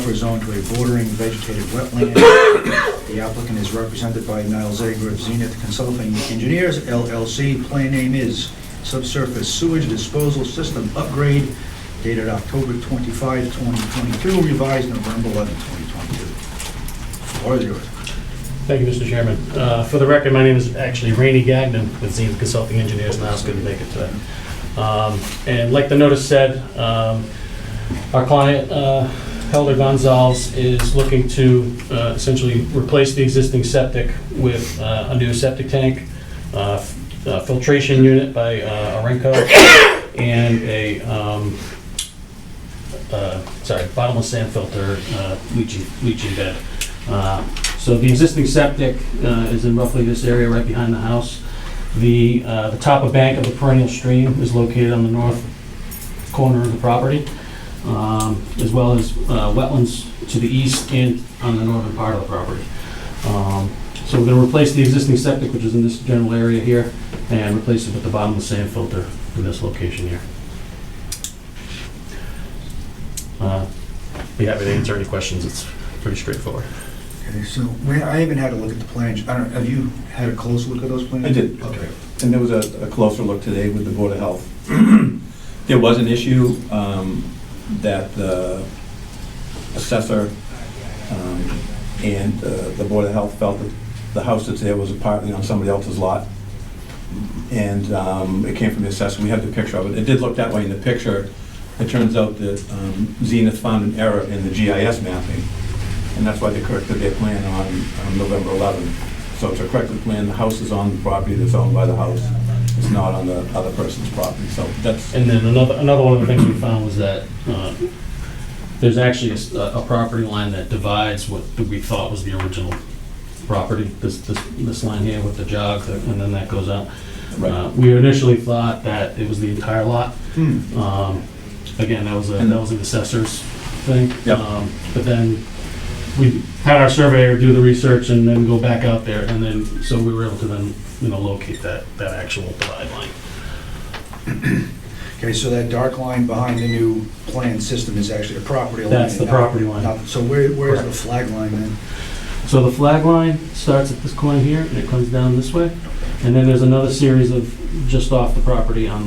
buffer zone to a bordering vegetated wetland. The applicant is represented by Niles Zager of Zenith Consulting Engineers, LLC. Plan name is Subsurface Sewage Disposal System Upgrade, dated October 25, 2022, revised November 11, 2022. Floor is yours. Thank you, Mr. Chairman. For the record, my name is actually Rainey Gagnon with Zenith Consulting Engineers, and I was going to make it today. And like the notice said, our client, Helder Gonzalez, is looking to essentially replace the existing septic with a new septic tank, filtration unit by Arenco, and a bottomless sand filter leaching bed. So the existing septic is in roughly this area right behind the house. The top bank of the perennial stream is located on the north corner of the property, as well as wetlands to the east and on the northern part of the property. So we're going to replace the existing septic, which is in this general area here, and replace it with the bottomless sand filter in this location here. Be happy to answer any questions. It's pretty straightforward. Okay, so I haven't had a look at the plans. I don't, have you had a close look at those plans? I did. Okay. And there was a closer look today with the Board of Health. There was an issue that the assessor and the Board of Health felt that the house that's there was partly on somebody else's lot. And it came from the assessor. We have the picture of it. It did look that way in the picture. It turns out that Zenith found an error in the GIS mapping, and that's why they corrected their plan on November 11th. So to correct the plan, the house is on the property that's owned by the house. It's not on the other person's property. So that's. And then another one of the things we found was that there's actually a property line that divides what we thought was the original property. This line here with the jog, and then that goes out. Right. We initially thought that it was the entire lot. Again, that was an assessor's thing. Yep. But then we had our surveyor do the research and then go back out there, and then so we were able to then locate that actual divide line. Okay, so that dark line behind the new plan system is actually a property line. That's the property line. So where's the flag line then? So the flag line starts at this corner here, and it comes down this way, and then there's another series of just off the property on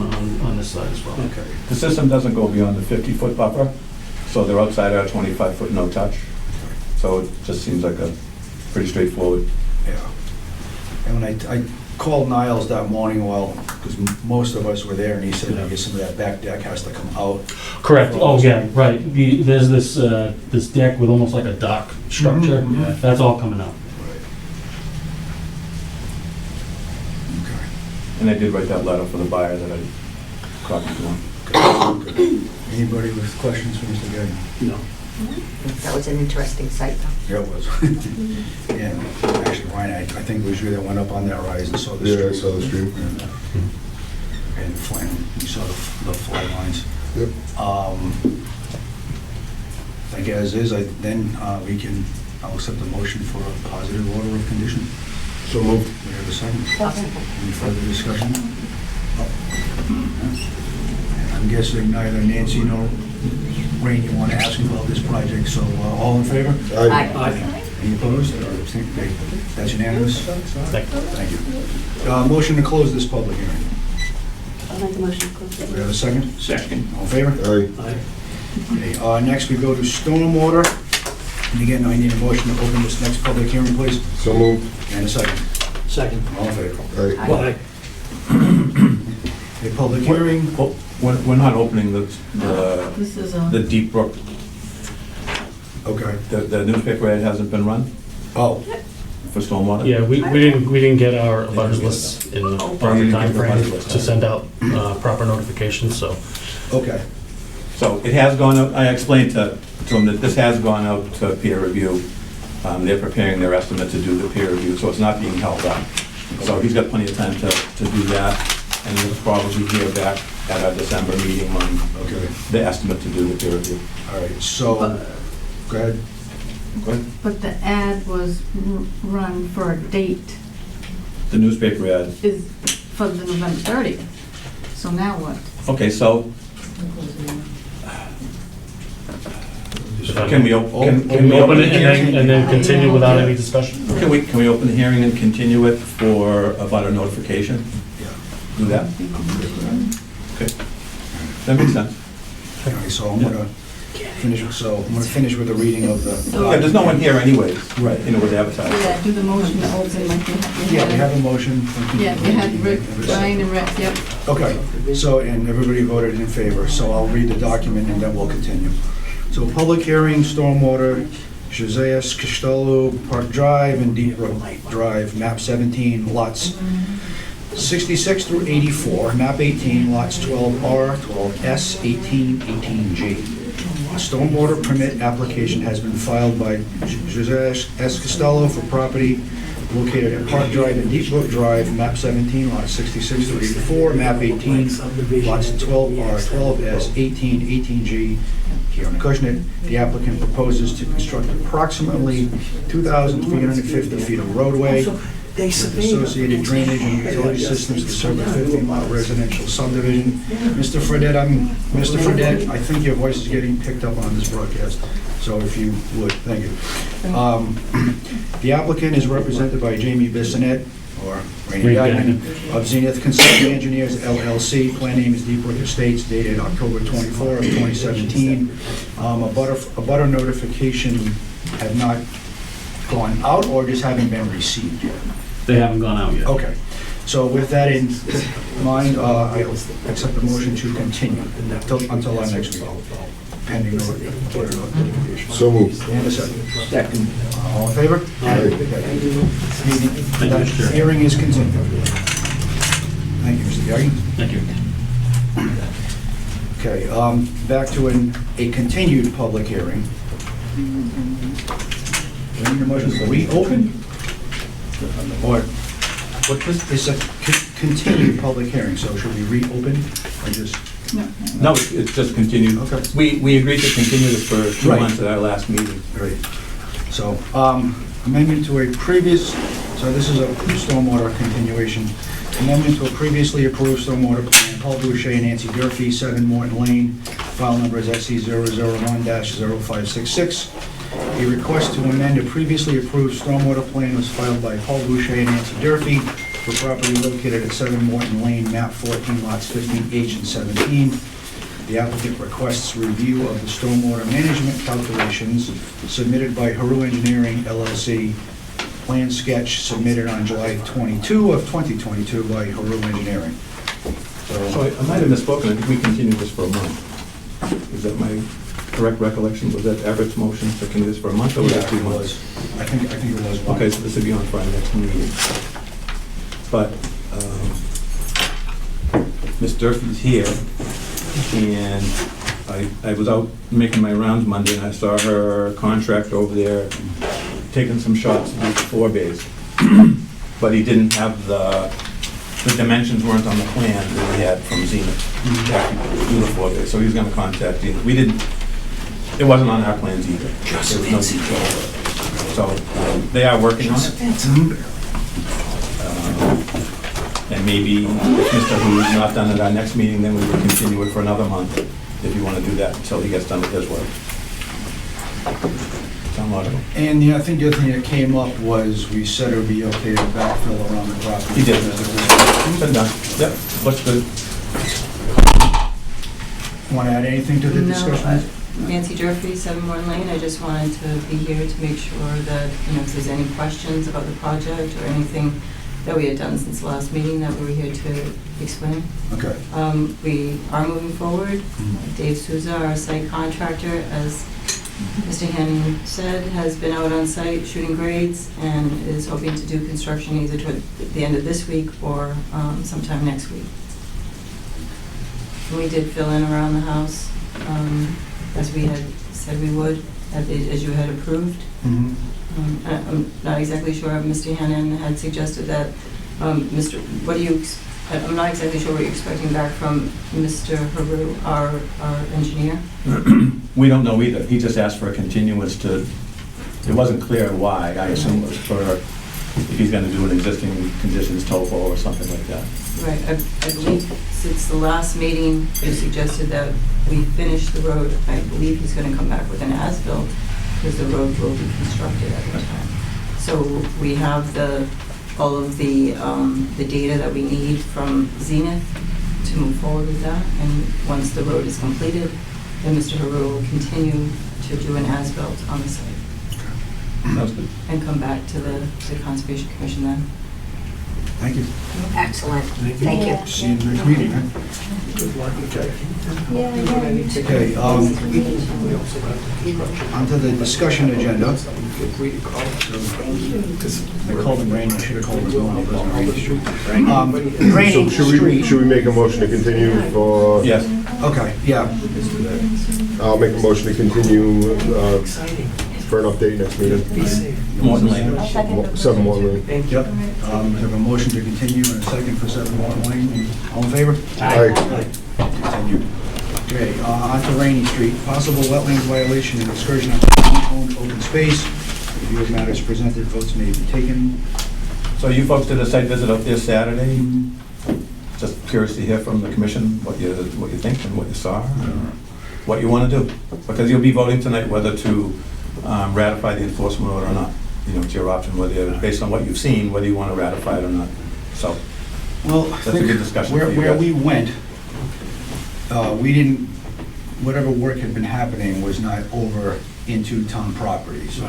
this side as well. Okay. The system doesn't go beyond the 50-foot buffer, so they're outside our 25-foot no touch. So it just seems like a pretty straightforward. Yeah. And when I called Niles that morning, because most of us were there, and he said, I guess some of that back deck has to come out. Correct. Oh, yeah, right. There's this deck with almost like a dock structure. Mhm. Yeah. That's all coming out. Okay. And I did write that letter for the buyer that I copied to him. Okay. Anybody with questions for Mr. Gagnon? No. That was an interesting site, though. Yeah, it was. Yeah, actually, Ryan, I think it was you that went up on that rise and saw the street. Yeah, I saw the street. And Flynn, you saw the flag lines. Yep. I think as is, I'll accept the motion for a positive order of condition. So moved. We have a second. Second. Any further discussion? I'm guessing neither Nancy nor Rain, you want to ask about this project, so all in favor? Aye. Any opposed or abstained? Okay, that's unanimous. Thank you. Thank you. Motion to close this public hearing. I'll make a motion to close Do we it. have a second? Second. All in favor? Aye. Okay, next we go to stormwater. And again, I need a motion to open this next public hearing, please. So moved. And a second. Second. All in favor? Aye. A public hearing. Well, we're not opening the This is Deep Brook. Okay. The newspaper ad hasn't been run Oh, for stormwater. Yeah, we didn't get our abutters lists in the proper didn't get time the frame abutters list, to send out proper notifications, so. okay. So it has gone out. I explained to him that this has gone out to peer review. They're preparing their estimate to do the peer review, so it's not being held up. So he's got plenty of time to do that, and we'll probably hear back at our December meeting on the estimate to do the peer review. All right, so, go ahead. Go ahead. But the ad was run for a date The newspaper ad. is for the November 30th. So now what? Okay, so If I Can may. we Open it and then continue without any discussion? Can we open the hearing and continue it for about a notification? Yeah. Do that? Okay. That makes sense. Okay, so I'm gonna finish with the reading of the. Yeah, there's no one here anyways. Right. You know, with advertising. Yeah, do the motion to open like you had. Yeah, we have a motion. Yeah, you had Rick, Brian and Rick, yep. Okay, so, and everybody voted in favor, so I'll read the document and then we'll continue. So, public hearing, stormwater, Josias Costello Park Drive and Deep Brook Drive, map 17, lots 66 through 84, map 18, lots 12R, 12S, 18, 18G. A stormwater permit application has been filed by Josias S. Costello for property located at Park Drive and Deep Brook Drive, map 17, lots 66 through 84, map 18, lots 12R, 12S, 18, 18G, here on Acushnet. The applicant proposes to construct approximately 2,350 feet of roadway with associated drainage and utility systems to serve a 15-lot residential subdivision. Mr. Fredette, I think your voice is getting picked up on this broadcast, so if you would, thank you. The applicant is represented by Jamie Bissonette, or Rainey Gagnon, of Zenith Consulting Engineers LLC. Plan name is Deep Brook Estates, dated October 24 of 2017. A butter notification have not gone out or just haven't been received yet? They haven't gone out yet. Okay, so with that in mind, I accept the motion to continue until our next meeting, pending notification. So moved. And a second. Second. All in favor? Aye. Thank you, Mr. Chair. Hearing is continued. Thank you, Mr. Gagnon. Thank you. Okay, back to a continued public hearing. Do I need a motion to reopen? Or, what this is a continued public hearing, so should we reopen or just? No, it's just continued. Okay. We agreed to continue this for 2 Right. months at our last meeting. Great. So, amendment to a previous, so this is a stormwater continuation. Amendment to a previously approved stormwater plan, Paul Boucher and Nancy Durfee, 7 Morton Lane, file number is SC 001-0566. A request to amend a previously approved stormwater plan was filed by Paul Boucher and Nancy Durfee for property located at 7 Morton Lane, map 14, lots 15H and 17. The applicant requests review of the stormwater management calculations submitted by Haru Engineering LLC, plan sketch submitted on July 22 of 2022 by Haru Engineering. So I might have misspoken, I think we continued this for a month. Is that my correct recollection? Was that Everett's motion to continue this for a month, or was it 2 months? I think it was one. Okay, so this will be on for our next meeting. But Ms. Durfee's here, and I was out making my rounds Monday, and I saw her contractor over there taking some shots of these 4 bays. But he didn't have the dimensions weren't on the plan that we had from Zenith to actually do the 4 bays, so he's gonna contact Zenith. It wasn't on our plans either. There was no detail. So they are working on it. And maybe if Mr. Hu's not done at our next meeting, then we would continue it for another month, if you want to do that, until he gets done with his work. Sound logical? And I think the other thing that came up was we said it would be okay to backfill around the property. He did. Been done. Yep, looks good. Want to add anything to the discussion? Nancy Durfee, 7 Morton Lane. I just wanted to be here to make sure that, if there's any questions about the project or anything that we had done since the last meeting that we were here to explain. Okay. We are moving forward. Dave Souza, our site contractor, as Mr. Hannon said, has been out on site shooting grades and is hoping to do construction either toward the end of this week or sometime next week. We did fill in around the house, as we had said we would, as you had approved. Mhm. I'm not exactly sure, Mr. Hannon had suggested that, I'm not exactly sure what you're expecting back from Mr. Haru, our engineer. We don't know either. He just asked for a continuance to, it wasn't clear why. I assume it was for if he's gonna do an existing conditions topo or something like that. Right, I believe since the last meeting, you suggested that we finish the road. I believe he's gonna come back with an as-built, because the road will be constructed at the time. So we have all of the data that we need from Zenith to move forward with that. And once the road is completed, then Mr. Haru will continue to do an as-built on the site Sounds good. and come back to the Conservation Commission then. Thank you. Excellent. Thank you. See you in the next meeting, right? Okay, onto the discussion agenda. I called him Rainy, I should have called him Rainy, but it's Rainy Street. Rainy So Street. should we make a motion to continue for? Yes. Okay, yeah. I'll make a motion to continue for an update next meeting. Morton Lane. 7 Morton Lane. Yep. Have a motion to continue and a second for 7 Morton Lane. All in favor? Aye. Continue. Okay, on to Rainy Street. Possible wetlands violation and excursion on town-owned open space. Review of matters presented, votes may be taken. So you folks did a site visit up there Saturday. Just curious to hear from the commission what you think and what you saw, what you want to do. Because you'll be voting tonight whether to ratify the enforcement order or not. You know, it's your option, whether you, based on what you've seen, whether you want to ratify it or not. So, Well, that's a good discussion for you where guys. we went, we didn't, whatever work had been happening was not over into town property, so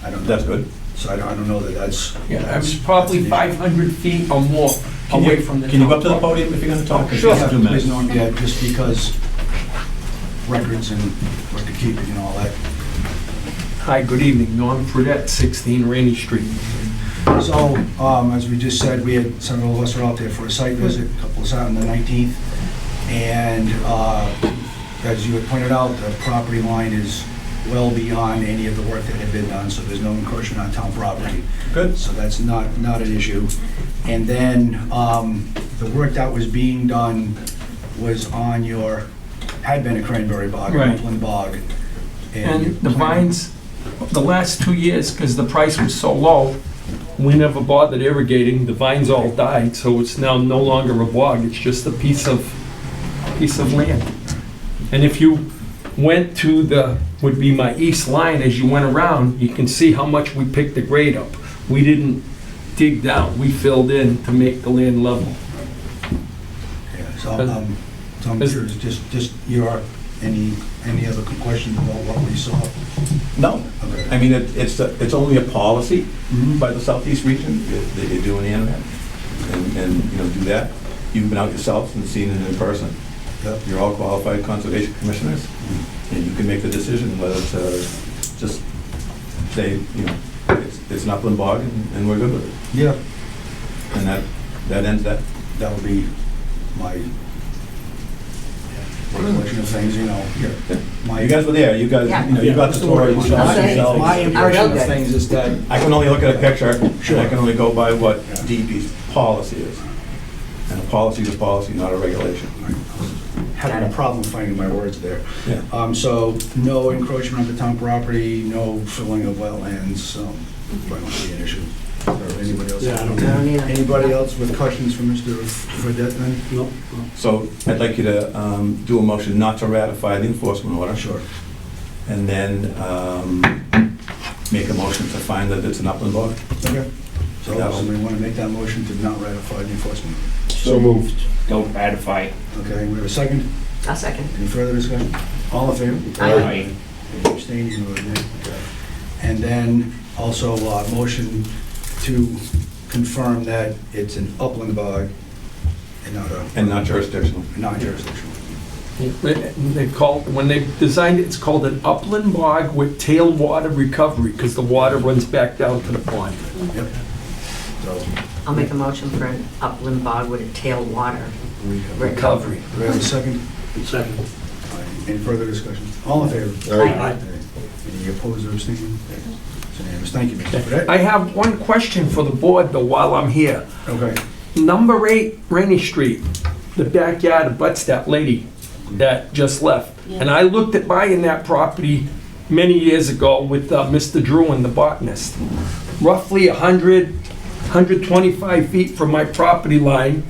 I don't know. That's good. So I don't know that that's. Yeah, it's probably 500 feet or more away from the Can you go up to the town. podium if you're going to talk? Sure. Just 2 Please, minutes. Norm, yeah, just because records and record keeping and all that. Hi, good evening. Norm Fredette, 16 Rainy Street. So, as we just said, we had, several of us were out there for a site visit, a couple of us out on the 19th. And as you had pointed out, the property line is well beyond any of the work that had been done, so there's no encroachment on town property. Good. So that's not an issue. And then the work that was being done was on had been a cranberry bog, Right. upland bog. you And the planted- vines, the last 2 years, because the price was so low, we never bothered irrigating. The vines all died, so it's now no longer a bog. It's just a piece of land. And if you went to would be my east line, as you went around, you can see how much we picked the grade up. We didn't dig down, we filled in to make the land level. Yeah, so I'm curious, just any other questions about what we saw? No. Okay. I mean, it's only a policy by the Southeast region that you do an animal and, you know, do that. You've been out yourselves and seen it in person. Yep. You're all qualified conservation commissioners, and you can make the decision whether to just say, you know, it's an upland bog and we're good with it. Yeah, And that ends that. that would be my recollection of things, you know. You guys were there, you guys, you know, you got the tour, you saw it Okay. yourselves. My impression of good. things is that, I can only look at a picture, and Sure. I can only go by what DEP's policy is. And a policy is a policy, not a regulation. having a problem finding my words there. Yeah. So no encroachment on the town property, no filling of wetlands, probably won't be an issue. Or anybody else? I don't either. Anybody else with questions for Mr. Fredette then? No. So I'd like you to do a motion not to ratify the enforcement order. Sure. And then make a motion to find that it's an upland bog. Okay. So That'll- somebody want to make that motion to not ratify the enforcement? So moved. Don't ratify. Okay, we have a second? A second. Any further discussion? All in favor? Aye. Any abstaining? You voted nay. Okay. And then also motion to confirm that it's an upland bog and not And not jurisdictional. non-jurisdictional. When they designed it, it's called an upland bog with tailwater recovery, because the water runs back down to the pond. Yep. So, I'll make a motion for an upland bog with a tailwater recovery. Recovery. do we have a second? Second. All right. Any further discussion? All in favor? Aye. Any opposed or abstaining? It's unanimous. Thank you, Mr. Fredette. I have one question for the board, though, while I'm here. Okay. Number 8 Rainy Street, the backyard abuts that lady that just left. And I looked at buying that property many years ago with Mr. Drew and the botanist. Roughly 100 125 feet from my property line,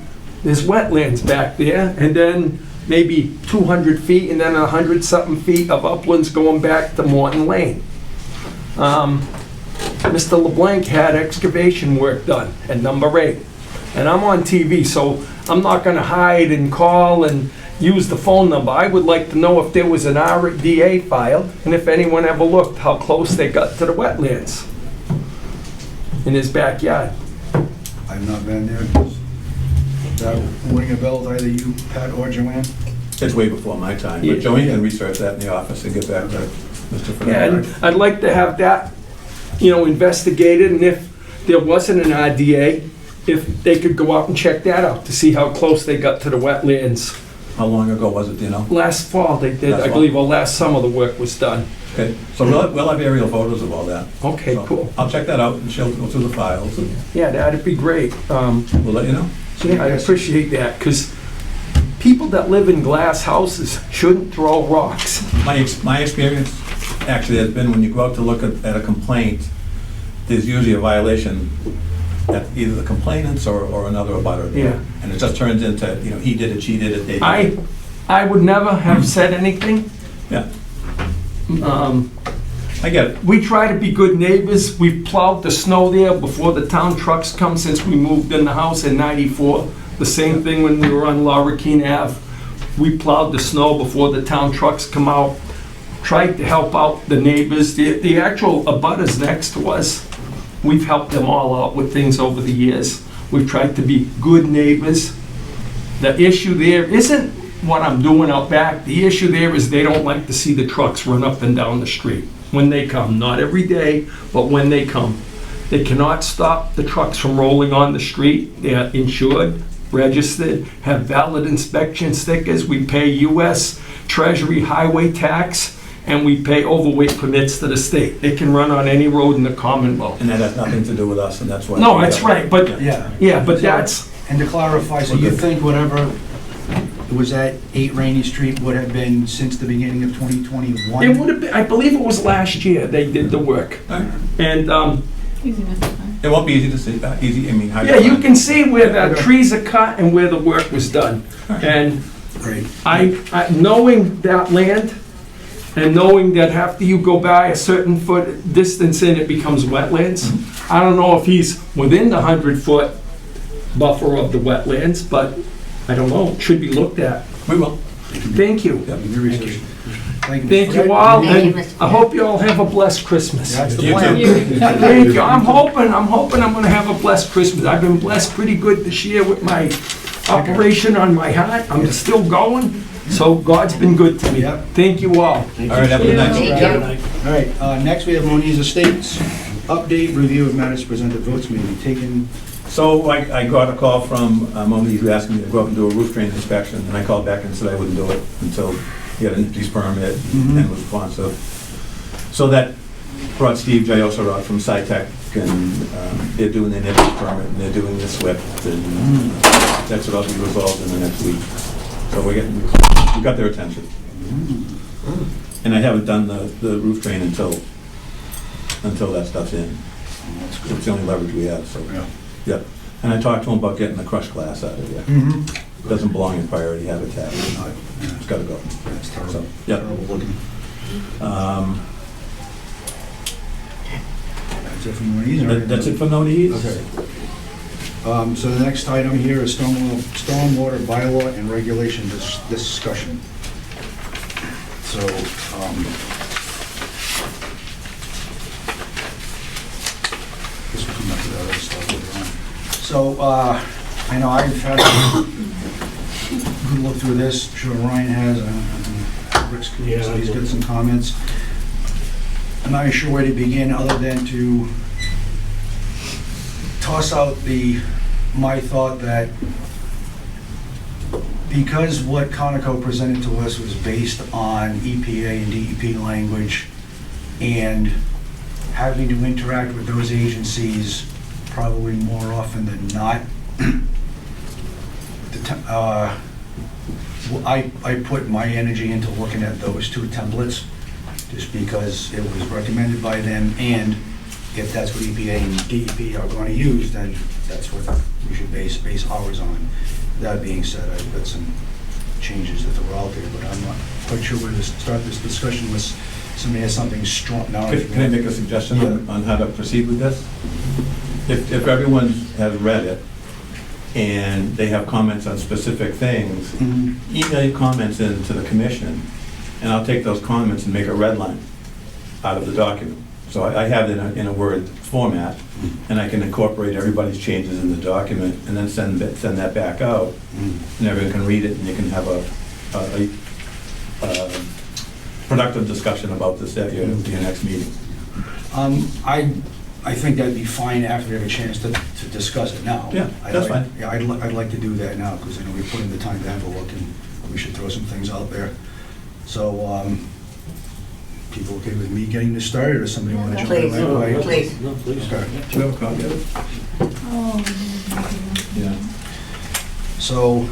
there's wetlands back there, and then maybe 200 feet, and then 100-something feet of uplands going back to Morton Lane. Mr. LeBlanc had excavation work done at number 8. And I'm on TV, so I'm not gonna hide and call and use the phone number. I would like to know if there was an RDA filed, and if anyone ever looked how close they got to the wetlands in his backyard. I've not been there. Does that ring a bell with either you, Pat, or Joanne? It's way before my time, Yeah. but Joanne can research that in the office and get back to Mr. Yeah, and Fernandez. I'd like to have that, investigated, and if there wasn't an RDA, if they could go out and check that out to see how close they got to the wetlands. How long ago was it, do you know? Last fall they did, Last I fall. believe, or last summer the work was done. Okay, so we'll have aerial photos of all that. Okay, So cool. I'll check that out, and she'll go through the files, and Yeah, that'd be great. we'll let you know. Yeah, I appreciate that, because people that live in glass houses shouldn't throw rocks. My experience actually has been when you go out to look at a complaint, there's usually a violation at either the complainants or another abutter. Yeah. And it just turns into, he did it, she did it, they did it. I would never have said anything. Yeah, Um, I get it. We try to be good neighbors. We've plowed the snow there before the town trucks come since we moved in the house in '94. The same thing when we were on Laurikeen Ave. We plowed the snow before the town trucks come out. Tried to help out the neighbors, the actual abutters next to us. We've helped them all out with things over the years. We've tried to be good neighbors. The issue there isn't what I'm doing out back. The issue there is they don't like to see the trucks run up and down the street when they come. Not every day, but when they come. They cannot stop the trucks from rolling on the street. They're insured, registered, have valid inspection stickers. We pay US Treasury highway tax, and we pay overweight permits to the state. They can run on any road in the Commonwealth. And that has nothing to do with us, and that's why. No, that's right, but, Yeah. yeah, but that's, And to clarify, so you think whatever was at 8 Rainy Street would have been since the beginning of 2021? it would have been, I believe it was last year they did the work. All right. And, Easy enough to find. It won't be easy to see, hard to yeah, you find. can see where the trees are cut and where the work was done. And Great. I knowing that land, and knowing that after you go by a certain foot distance in, it becomes wetlands. I don't know if he's within the 100-foot buffer of the wetlands, but I don't know, it should be looked at. We will. Thank you. Yep. Your research. Thank you. Thank you all, Thank you, and Mr. I hope you all have a blessed Christmas. That's the You plan. too. Thank you, I'm hoping I'm gonna have a blessed Christmas. I've been blessed pretty good this year with my operation on my heart. I'm still going, so God's been good to me. Yep. Thank you all. All right, have a good night. Thank you. All right, next we have Moniz Estates. Update, review of matters presented, votes may be taken. So I got a call from Moniz who asked me to go up and do a roof drain inspection, and I called back and said I wouldn't do it until he had an NPDES permit and was responsive. So that brought Steve Giosa out from SciTech, and they're doing their NPDES permit, and they're doing the SWIFT, and that's what will be resolved in the next week. So we got their attention. And I haven't done the roof drain until that stuff's in. It's the only leverage we have, so. Yeah. Yep. And I talked to him about getting the crushed glass out of there. Mm-hmm. Doesn't belong in priority habitat. It's gotta go. That's terrible. So, yep. Terrible looking. That's it from Moniz? or- That's it for no needs? Okay. So the next item here is stormwater bylaw and regulation discussion. So, this will come up to the other stuff later on. So, I know I've had a good look through this, I'm sure Ryan has, and Rick's, so he's got some comments. I'm not sure where to begin, other than to toss out my thought that because what Conoco presented to us was based on EPA and DEP language, and having to interact with those agencies probably more often than not, I put my energy into looking at those two templates, just because it was recommended by them, and if that's what EPA and DEP are going to use, then that's what we should base ours on. That being said, I've got some changes that were out there, but I'm not quite sure where to start this discussion with. Somebody has something strong. Now, Can I make a suggestion on how to proceed with this? If everyone has read it and they have comments on specific things, Mhm. email your comments in to the commission, and I'll take those comments and make a red line out of the document. So I have it in a Word format, and I can incorporate everybody's changes in the document, and then send that back out, and everyone can read it, and you can have a productive discussion about this at your next meeting. I think that'd be fine after we have a chance to discuss it now. Yeah, that's fine. Yeah, I'd like to do that now, because I know we put in the time to have a look, and we should throw some things out there. So, people okay with me getting this started, or somebody want to jump in right away? Please. No, please. Okay. Do you have a copy of it? Oh, Yeah. So,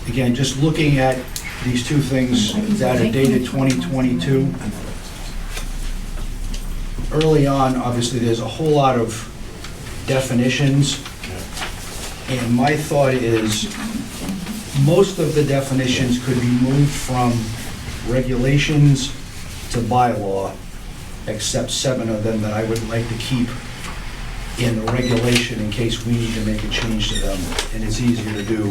again, just looking at these two things that are dated 2022. Early on, obviously, there's a whole lot of definitions, and my thought is, most of the definitions could be moved from regulations to bylaw, except 7 of them that I would like to keep in the regulation in case we need to make a change to them. And it's easier to do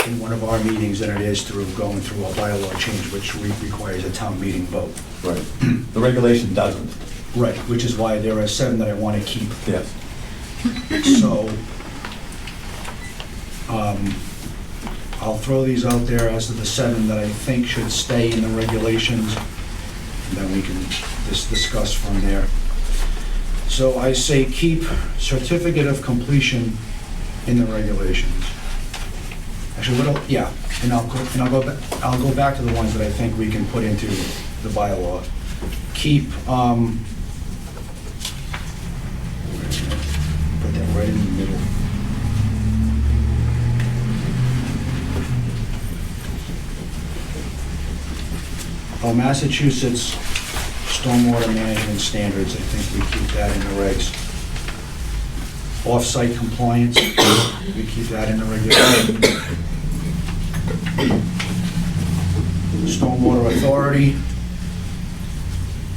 in one of our meetings than it is going through a bylaw change, which requires a town meeting vote. Right. The regulation doesn't. Right, which is why there are 7 that I want to keep. Yes. So, I'll throw these out there as to the 7 that I think should stay in the regulations, and then we can just discuss from there. So I say keep certificate of completion in the regulations. Actually, and I'll go back to the ones that I think we can put into the bylaw. Keep, put that right in the middle. Massachusetts stormwater management standards, I think we keep that in the regs. Off-site compliance, we keep that in the regulation. Stormwater authority,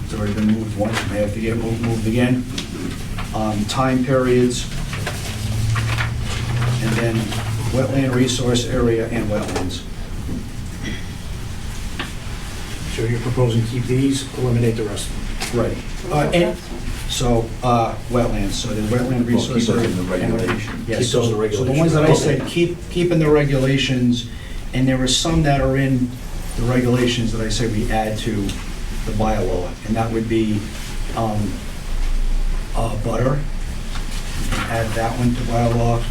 it's already been moved once, may have to get moved again. Time periods, and then wetland resource area and wetlands. So you're proposing to keep these, eliminate the rest? Right. And so, wetlands, so the wetland Well, resource. keep those area. in the regulation. Yes, Keep those in the so the regulation. ones that I said, Okay. keep in the regulations, and there are some that are in the regulations that I say we add to the bylaw, and that would be, butter. Add that one to bylaw.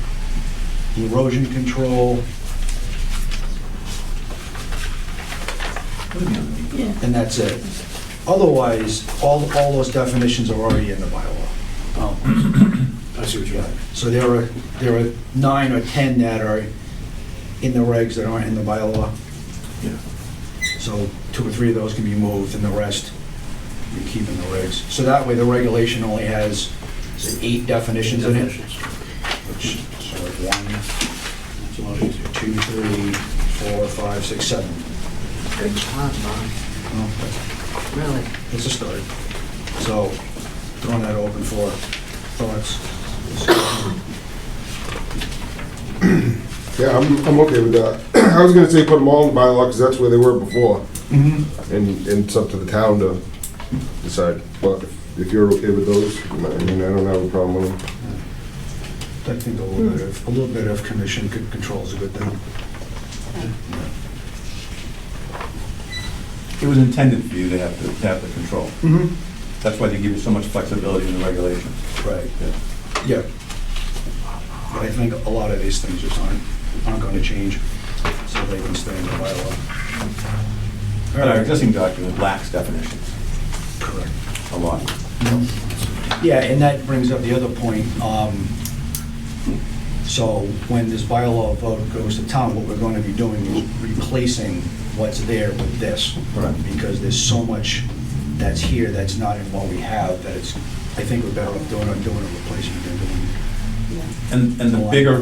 Erosion control, and that's it. Otherwise, all those definitions are already in the bylaw. Oh, I see what you're saying. So there are 9 or 10 that are in the regs that aren't in the bylaw. Yeah. So 2 or 3 of those can be moved, and the rest we keep in the regs. So that way, the regulation only has, say, 8 definitions in it, which are like 1, That's a lot easier. 2, 3, 4, 5, 6, 7. Good job, Bob. Well, Really. it's a start. So throwing that open for thoughts. Yeah, I'm okay with that. I was gonna say put them all in the bylaw, because that's where they were before, Mm-hmm. and it's up to the town to decide. But if you're okay with those, I mean, I don't have a problem with them. I think a little bit of commission control is a good thing. It was intended for you to have the control. Mm-hmm. That's why they give you so much flexibility in the regulation. Right, yeah. But I think a lot of these things just aren't going to change, so they can stay in the bylaw. But our existing document lacks definitions, Correct. a lot. Yeah, and that brings up the other point. So when this bylaw vote goes to town, what we're going to be doing is replacing what's there with this. Correct. Because there's so much that's here that's not in what we have, that it's, I think we're better off doing a replacement than doing. And the bigger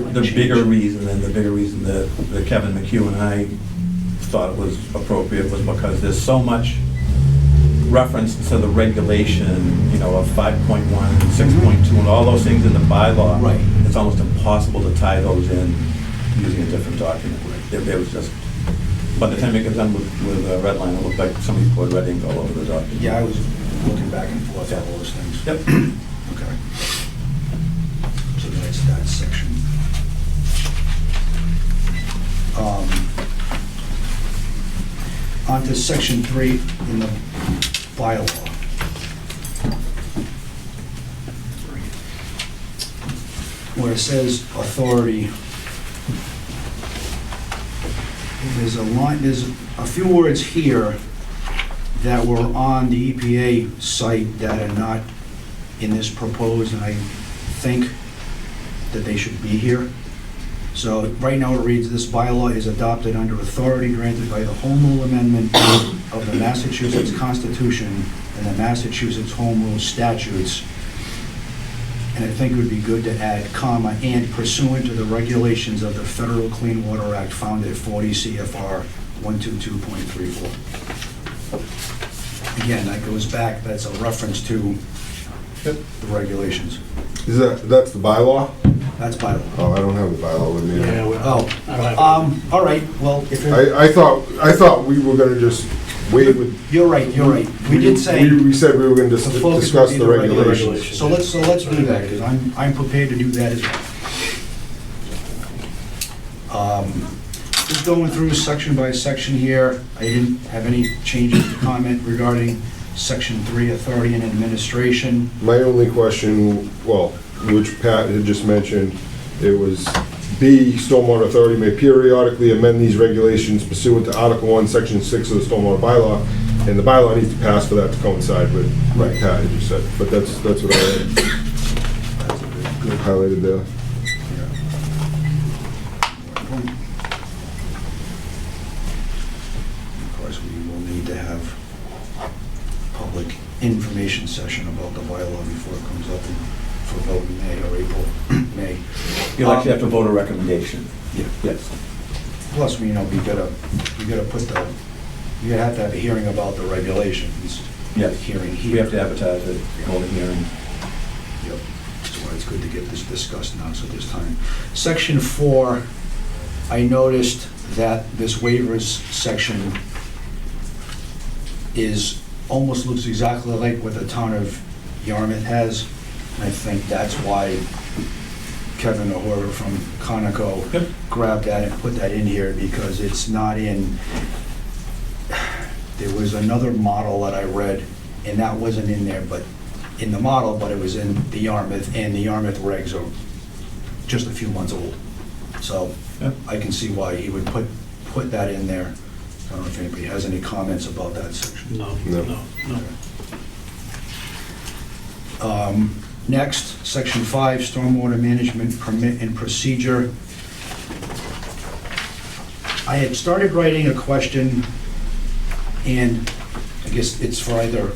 reason, that Kevin McHugh and I thought it was appropriate was because there's so much reference to the regulation, you know, of 5.1, 6.2, and all those things in the bylaw. Right. It's almost impossible to tie those in using a different document. It was just, by the time it got done with red line, it looked like somebody poured red ink all over the document. Yeah, I was looking back and forth at all those things. Yep. Okay. So that's that section. On to section 3 in the bylaw. Where it says authority, there's a few words here that were on the EPA site that are not in this proposed, and I think that they should be here. So right now it reads, this bylaw is adopted under authority granted by the Home Rule Amendment of the Massachusetts Constitution and the Massachusetts Home Rule Statutes. And I think it would be good to add comma, and pursuant to the regulations of the Federal Clean Water Act found at 40 CFR 122.34. Again, that goes back, that's a reference to the regulations. That's the bylaw? That's bylaw. Oh, I don't have the bylaw with me. Yeah, Oh, I don't have all right, well, if you're, I thought we were gonna just waive with. you're right. We did say. We said we were gonna the focus would discuss be the regulations. regulations. So let's do that, because I'm prepared to do that as well. Just going through section by section here, I didn't have any changes to comment regarding section 3, authority and administration. My only question, well, which Pat had just mentioned, it was B, Stormwater Authority may periodically amend these regulations pursuant to Article 1, Section 6 of the Stormwater Bylaw, and the bylaw needs to pass for that to coincide with what Pat had just said. But that's what I had highlighted there. Of course, we will need to have public information session about the bylaw before it comes up for vote in May or April, May. You'll actually have to vote a recommendation. Yeah. Yes. Plus, we gotta put you have to have a hearing about the regulations. Yes. Hearing here. We have to advertise it, hold a hearing. Yep. That's why it's good to get this discussed now, so there's time. Section 4, I noticed that this waivers section almost looks exactly like what the town of Yarmouth has. And I think that's why Kevin or whoever from Conoco grabbed that and put that in here, because it's not in. There was another model that I read, and that wasn't in there, but in the model, but it was in the Yarmouth, and the Yarmouth regs are just a few months old. So I can see why he would put that in there. I don't know if anybody has any comments about that section. No. Next, section 5, stormwater management permit and procedure. I had started writing a question, and I guess it's for either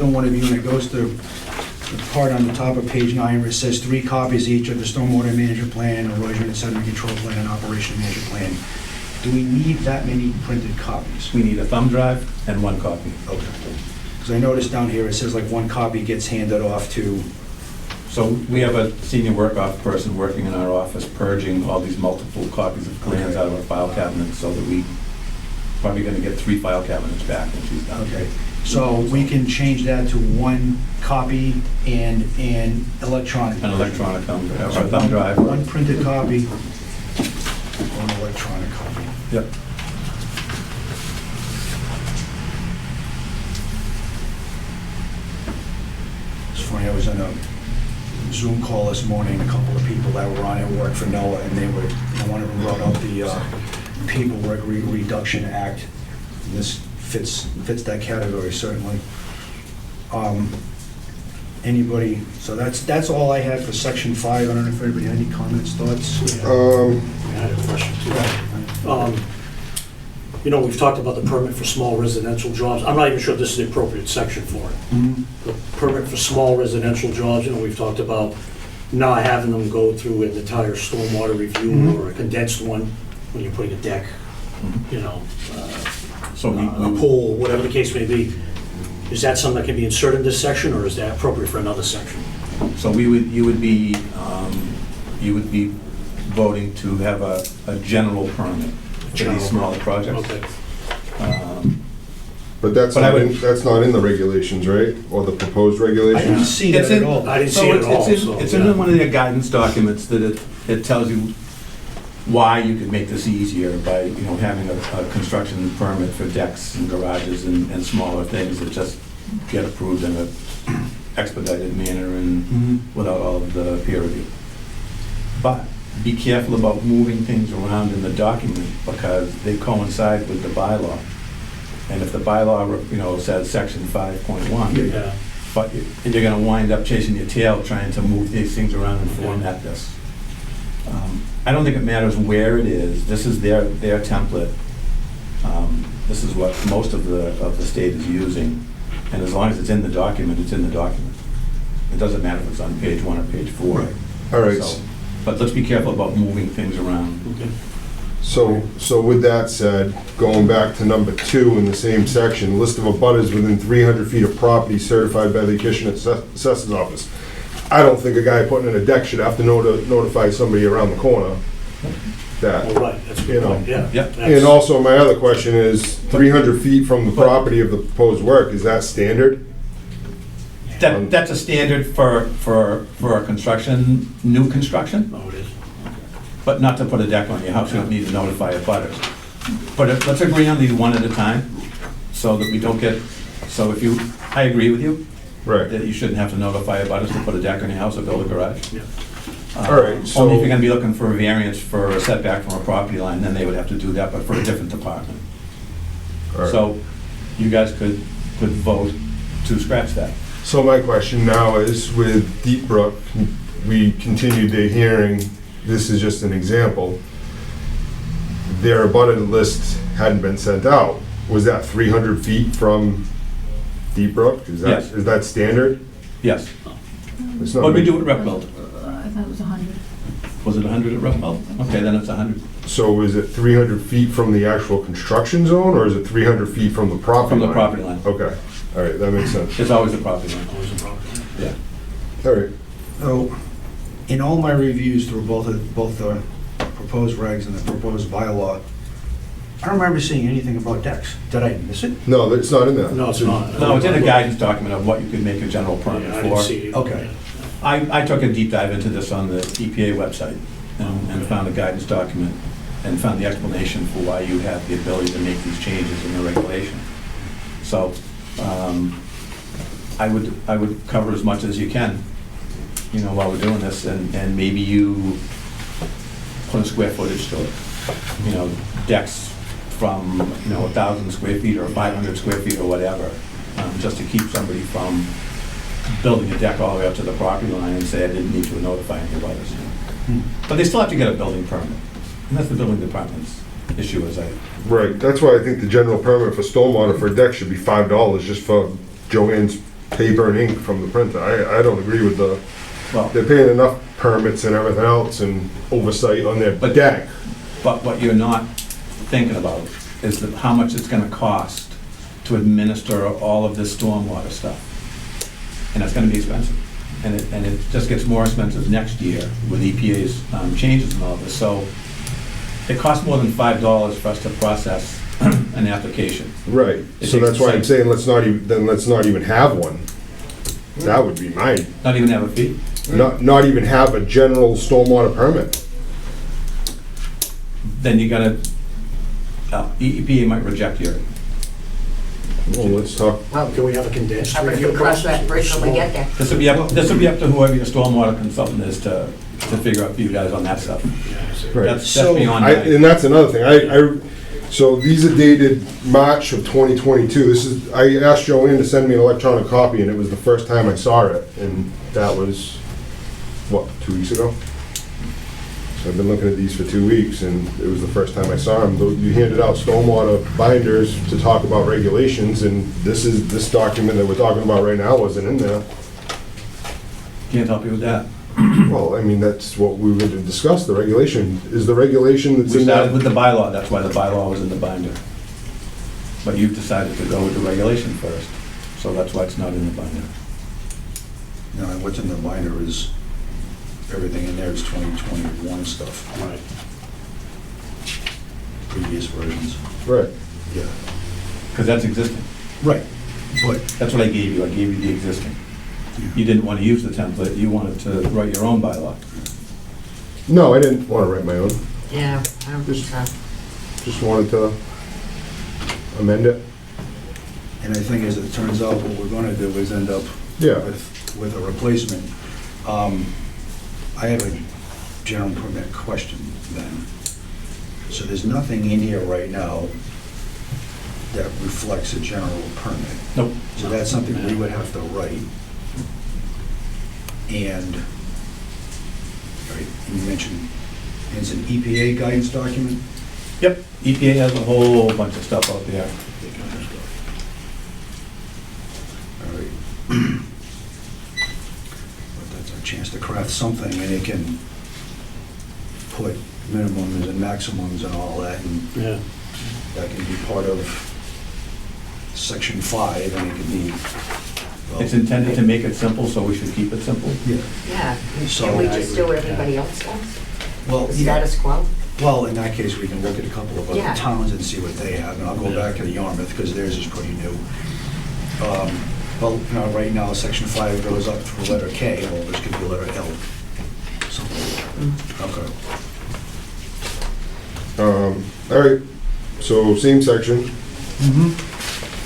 one of you, and it goes to the part on the top of page 9 where it says 3 copies each of the stormwater management plan, erosion and sediment control plan, and operation management plan. Do we need that many printed copies? We need a thumb drive and 1 copy. Okay. Because I noticed down here, it says like 1 copy gets handed off to. So we have a senior work-off person working in our office purging all these multiple copies of plans out of our file cabinet, so that we probably gonna get 3 file cabinets back when she's done. Okay. So we can change that to 1 copy and an electronic. An electronic thumb drive, or a thumb drive. 1 printed copy, 1 electronic copy. Yep. It's funny, I was on a Zoom call this morning, a couple of people that were on it worked for NOAA, and one of them brought up the Paperwork Reduction Act. And this fits that category, certainly. Anybody, so that's all I had for section 5. I don't know if anybody had any comments, thoughts? I had a question too. You know, we've talked about the permit for small residential jobs. I'm not even sure this is the appropriate section for it. The permit for small residential jobs, you know, we've talked about not having them go through an entire stormwater review or a condensed one when you're putting a deck, you know, So we a would- pool, whatever the case may be. Is that something that can be inserted in this section, or is that appropriate for another section? So you would be voting to have a general permit for General these smaller projects. Okay. But that's But I not would- in, that's not in the regulations, right? Or the proposed I didn't regulations? see that at all. I didn't So see it at it's- all. it's in- so, It's yeah. in one of their guidance documents that it tells you why you could make this easier by, you know, having a construction permit for decks and garages and smaller things that just get approved in a expedited manner and without all of the peer review. But be careful about moving things around in the document because they coincide with the bylaw. And if the bylaw, you know, says section 5.1, Yeah. but you're gonna wind up chasing your tail trying to move these things around and format this. I don't think it matters where it is. This is their template. This is what most of the state is using. And as long as it's in the document, it's in the document. It doesn't matter if it's on page 1 or page 4. All right, So, but let's be careful about moving things around. Okay. so with that said, going back to number 2 in the same section, list of abutters within 300 feet of property certified by the Acushnet Assessor's Office. I don't think a guy putting in a deck should have to notify somebody around the corner that. Well, right, that's a You good know. point, yeah. Yep. That's- And also, my other question is, 300 feet from the property of the proposed work, is that standard? That's a standard for a construction, new construction, Oh, it is. but not to put a deck on your house. You don't need to notify abutters. But let's agree on these one at a time so that we don't get, so if you, I agree with you. Right. That you shouldn't have to notify abutters to put a deck on your house or build a garage. Yeah. All right, so- Only if you're gonna be looking for a variance for a setback from a property line, then they would have to do that, but for a different department. All right. So you guys could vote to scratch that. So my question now is, with Deep Brook, we continued the hearing, this is just an example. Their abutter list hadn't been sent out. Was that 300 feet from Deep Brook? Yes. Is that standard? Yes. It's not What did we big- do at Repville? I thought it was 100. Was it 100 at Repville? Okay, then it's 100. So is it 300 feet from the actual construction zone, or is it 300 feet from the property From line? the property line. Okay, all right, that makes sense. It's always the property line. Always a problem. Yeah. All right, So, in all my reviews through both the proposed regs and the proposed bylaw, I don't remember seeing anything about decks. Did I miss it? no, it's not in there. No, it's not. No, it's in a guidance document of what you could make a general Yeah, permit I didn't for. see it. Okay. I took a deep dive into this on the EPA website and found a guidance document and found the explanation for why you have the ability to make these changes in the regulation. So I would cover as much as you can, you know, while we're doing this, and maybe you put a square footage to it. You know, decks from, 1,000 square feet or 500 square feet or whatever, just to keep somebody from building a deck all the way up to the property line and say, I didn't need to notify any others. But they still have to get a building permit, and that's the building department's issue, as I, Right, that's why I think the general permit for stormwater for a deck should be $5 just for Joanne's paper and ink from the printer. I don't agree with well, they're paying enough permits and everything else and oversight on their But- deck. but what you're not thinking about is how much it's gonna cost to administer all of this stormwater stuff. And it's gonna be expensive. And it just gets more expensive next year with EPA's changes and all this. So it costs more than $5 for us to process an application. Right, It so takes that's the why I'm same- saying let's not even have one. That would be mine. Not even have a fee? Not even have a general stormwater permit. Then you gotta, EPA might reject your, Well, let's talk, Well, can we have a condensed I'm gonna review cross process? that bridge when we get there. this would be up to whoever your stormwater consultant is to figure out for you guys on that stuff. Yeah, I see. right. That's So, beyond I, my. and that's another thing, so these are dated March of 2022. I asked Joanne to send me an electronic copy, and it was the first time I saw it, and that was, what, 2 weeks ago? So I've been looking at these for 2 weeks, and it was the first time I saw them. You handed out stormwater binders to talk about regulations, and this document that we're talking about right now wasn't in there. Can't help you with that. Well, I mean, that's what we would discuss, the regulation. Is the regulation that's We in started with that? the bylaw, that's why the bylaw was in the binder. But you've decided to go with the regulation first, so that's why it's not in the binder. No, and what's in the binder is, everything in there is 2021 stuff, Right. previous versions. Right. Yeah. Because that's existing. Right, but, That's what I gave you the existing. You didn't want to use the template, you wanted to write your own bylaw. No, I didn't want to write my own. Yeah, I don't think so. Just wanted to amend it. and I think as it turns out, what we're gonna do is end up Yeah. with a replacement. I have a general permit question then. So there's nothing in here right now that reflects a general permit. Nope. So that's something we would have to write. And, right, you mentioned, it's an EPA guidance document? Yep. EPA has a whole bunch of stuff out there. All right. But that's our chance to craft something, and it can put minimums and maximums and all that, and Yeah. that can be part of section 5, and it can be, well, It's intended to make it simple, so we should keep it simple. yeah, Yeah, So- can we just do what everybody else does? well, The yeah. status quo? Well, in that case, we can look at a couple of other Yeah. towns and see what they have, and I'll go back to the Yarmouth, because theirs is pretty new. Well, you know, right now, section 5 goes up to letter K, well, this could be letter L. Something like that. Okay. All right, so same section,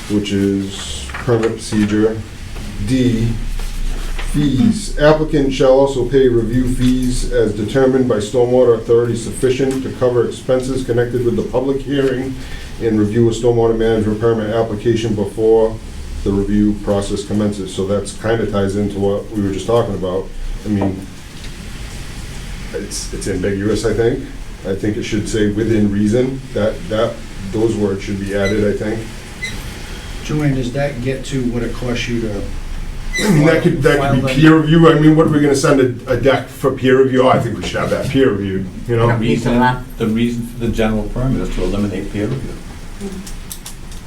which is permit procedure. D, fees. Applicant shall also pay review fees as determined by Stormwater Authority sufficient to cover expenses connected with the public hearing and review a stormwater management permit application before the review process commences. So that's kind of ties into what we were just talking about. I mean, it's ambiguous, I think. I think it should say within reason, those words should be added, I think. Joanne, does that get to what it costs you to? I mean, that could be peer review. I mean, what are we gonna send a deck for peer review? Oh, I think we should have that peer reviewed, you know? The reason for the general permit is to eliminate peer review.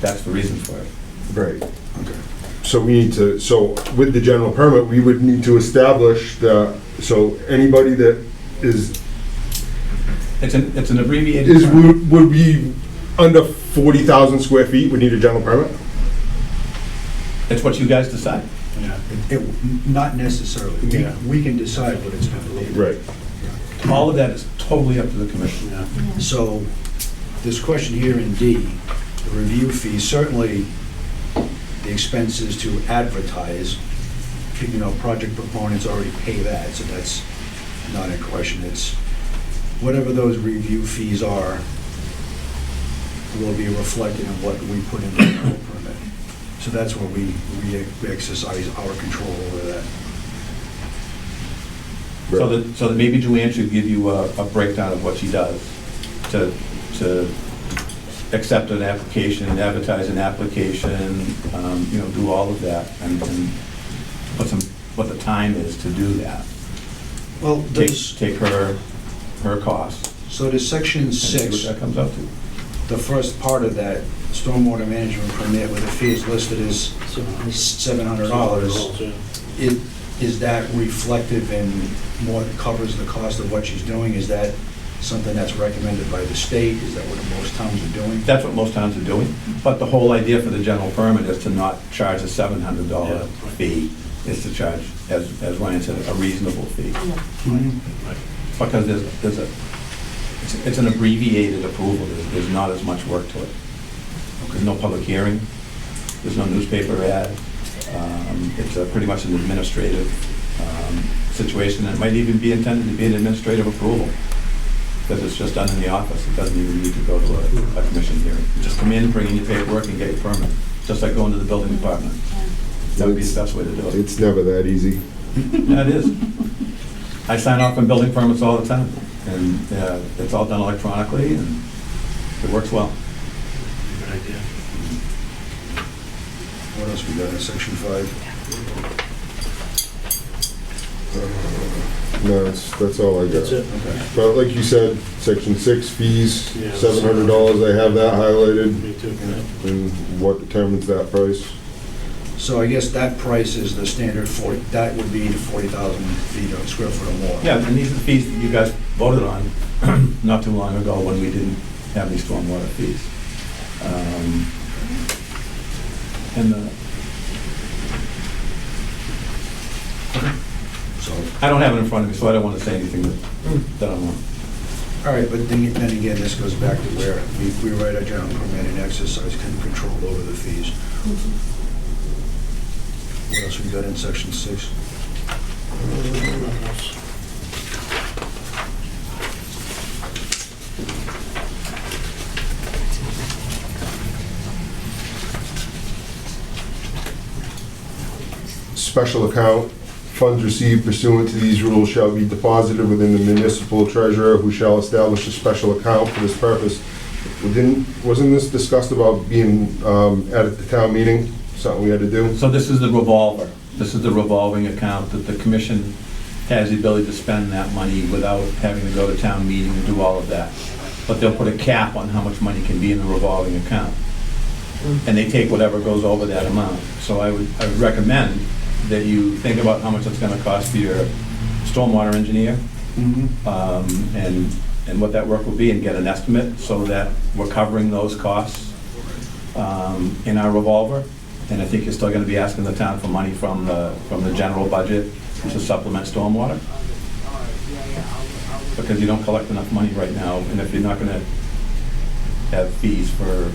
That's the reason for it. Right. Okay. So we need to, so with the general permit, we would need to establish so anybody that is It's an abbreviated is, term. would be under 40,000 square feet would need a general permit? It's what you guys decide. Yeah. Not necessarily. Yeah. We can decide what it's gonna be. Right. All of that is totally up to the commission. Yeah. So, this question here in D, the review fee, certainly the expenses to advertise, you know, project proponents already pay that, so that's not in question. It's whatever those review fees are will be reflected in what we put in the general permit. So that's where we exercise our control over that. So that maybe Joanne should give you a breakdown of what she does to accept an application, advertise an application, do all of that, and what the time is to do that. Well, Take her costs so does section and see 6, what that comes out to. the first part of that stormwater management permit where the fee is listed as $700, is that reflective in what covers the cost of what she's doing? Is that something that's recommended by the state? Is that what most towns are doing? That's what most towns are doing, but the whole idea for the general permit is to not charge a $700 fee, is to charge, as Ryan said, a reasonable fee. Because it's an abbreviated approval, there's not as much work to it. There's no public hearing, there's no newspaper ad, it's pretty much an administrative situation, and it might even be intended to be an administrative approval, because it's just done in the office, it doesn't even need to go to a commission hearing. Just come in, bring in your paperwork, and get your permit, just like going to the building department. That would be the best way to do it. It's never that easy. Yeah, it is. I sign off on building permits all the time, and it's all done electronically, and it works well. Good idea. What else we got in section 5? No, that's all I got. That's it? Okay. But like you said, section 6 fees, Yeah. $700, I have that highlighted, Me too. Yeah. and what determines that price. So I guess that price is the standard 40, that would be the 40,000 feet or square foot or more. Yeah, and these are the fees that you guys voted on not too long ago when we didn't have these stormwater fees. And So, I don't have it in front of me, so I don't want to say anything that I'm wrong. all right, but then again, this goes back to where we write our general permit and exercise control over the fees. What else we got in section 6? Special account, funds received pursuant to these rules shall be deposited within the municipal treasurer, who shall establish a special account for this purpose. Wasn't this discussed about being at the town meeting, something we had to do? So this is the revolver. This is the revolving account that the commission has the ability to spend that money without having to go to town meeting and do all of that. But they'll put a cap on how much money can be in the revolving account. And they take whatever goes over that amount. So I would recommend that you think about how much it's gonna cost for your stormwater engineer, and what that work will be, and get an estimate so that we're covering those costs in our revolver. And I think you're still gonna be asking the town for money from the general budget to supplement stormwater. Because you don't collect enough money right now, and if you're not gonna have fees for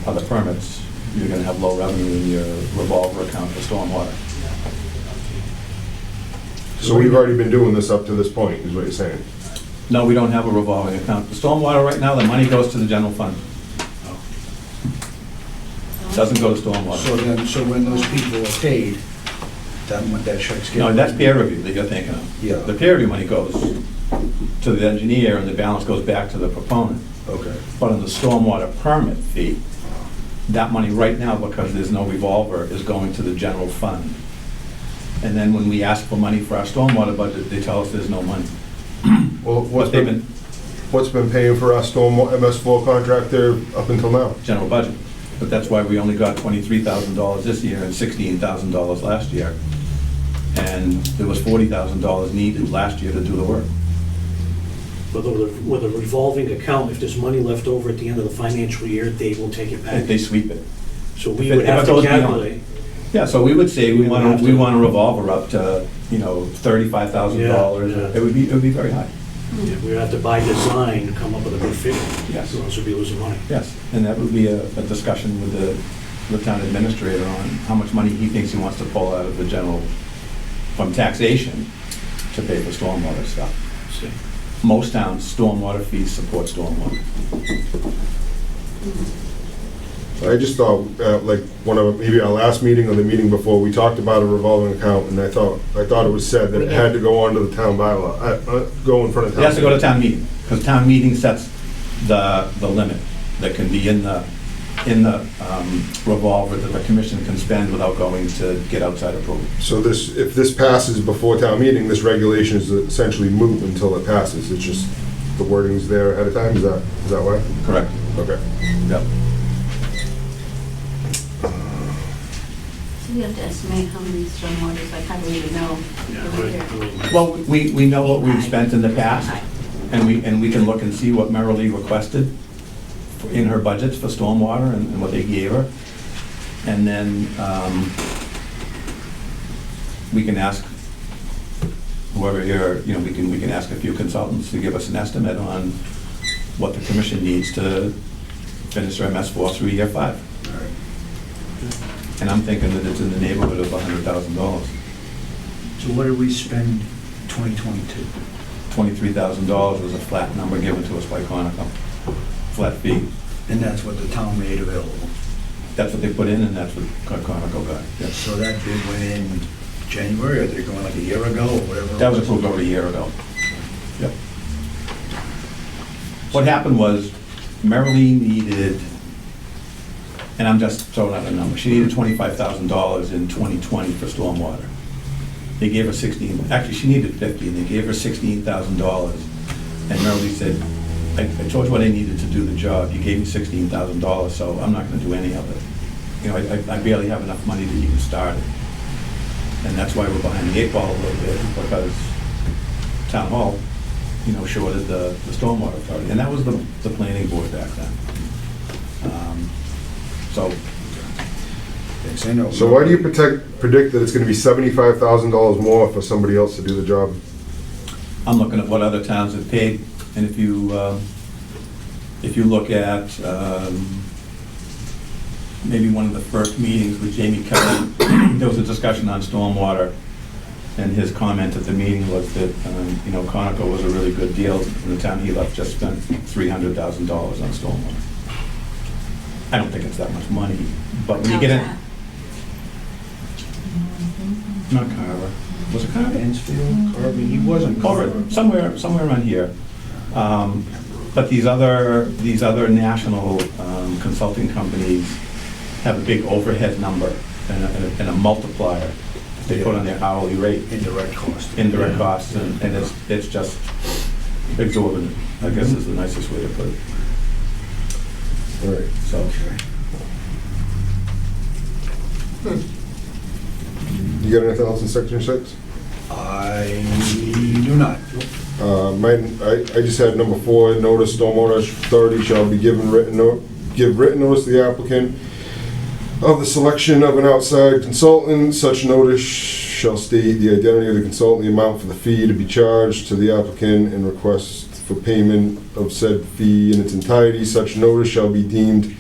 other permits, you're gonna have low revenue in your revolver account for stormwater. So we've already been doing this up to this point, is what you're saying? No, we don't have a revolving account. The stormwater right now, the money goes to the general fund. Doesn't go to stormwater. So when those people are paid, then when that check's getting... No, that's peer review that you're thinking of. Yeah. The peer review money goes to the engineer, and the balance goes back to the proponent. Okay. But on the stormwater permit fee, that money right now, because there's no revolver, is going to the general fund. And then when we ask for money for our stormwater budget, they tell us there's no money. Well, But they've been what's been paying for our storm MS4 contract there up until now? general budget. But that's why we only got $23,000 this year and $16,000 last year. And there was $40,000 needed last year to do the work. With a revolving account, if there's money left over at the end of the financial year, they will take it back. They sweep it. So we if it- would if have it to goes beyond. calculate. Yeah, so we would say we We would have want to- a revolver up to, $35,000. Yeah, yeah. It would be very high. Yeah, we would have to buy design, come up with a good figure. Yes. Or else we'd be losing money. Yes, and that would be a discussion with the town administrator on how much money he thinks he wants to pull out of the general, from taxation to pay for stormwater stuff. See. Most towns, stormwater fees support stormwater. I just thought, like, maybe our last meeting or the meeting before, we talked about a revolving account, and I thought it was said that it had to go onto the town bylaw, go in front of It town. has to go to town meeting, because town meeting sets the limit that can be in the revolver that the commission can spend without going to get outside approval. So if this passes before town meeting, this regulation is essentially moot until it passes. It's just, the wording's there ahead of time, is that why? Correct. Okay. Yep. So you have to estimate how many stormwaters, like how do we even know? Yeah, right. I mean, Well, we know what we've spent in the past, and we can look and see what Merrilee requested in her budgets for stormwater and what they gave her. And then we can ask whoever here, we can ask a few consultants to give us an estimate on what the commission needs to finish their MS4 through year 5. All right. And I'm thinking that it's in the neighborhood of $100,000. So what did we spend 2022? $23,000 was a flat number given to us by Conoco, flat fee. And that's what the town made available. That's what they put in, and that's what Conoco got. Yes. So that bid went in January, or they're going like a year ago, or whatever? That was approved over a year ago. Yep. What happened was Marilee needed, and I'm just throwing out a number, she needed $25,000 in 2020 for stormwater. They gave her 16, actually she needed 50, and they gave her $16,000. And Marilee said, I told you what I needed to do the job, you gave me $16,000, so I'm not gonna do any of it. You know, I barely have enough money to even start it. And that's why we're behind the 8 ball a little bit, because Town Hall, you know, shorted the stormwater authority, and that was the planning board back then. So, Thanks, I know. So why do you predict that it's gonna be $75,000 more for somebody else to do the job? I'm looking at what other towns have paid, and if you look at, maybe one of the first meetings with Jamie Kelly, there was a discussion on stormwater, and his comment at the meeting was that, you know, Conoco was a really good deal, and the town he left just spent $300,000 on stormwater. I don't think it's that much money, but when you get in, not Carver, was it Carver? Mansfield, Carver, he wasn't Carver. Somewhere around here. But these other national consulting companies have a big overhead number and a multiplier they put on their hourly rate. Indirect cost. Indirect costs, and it's just exorbitant, I guess is the nicest way to put it. All right. So, You got anything else in section 6? I do not. I just had number 4, notice stormwater authority shall be give written notice to the applicant of the selection of an outside consultant. Such notice shall state the identity of the consultant, the amount for the fee to be charged to the applicant, and request for payment of said fee in its entirety. Such notice shall be deemed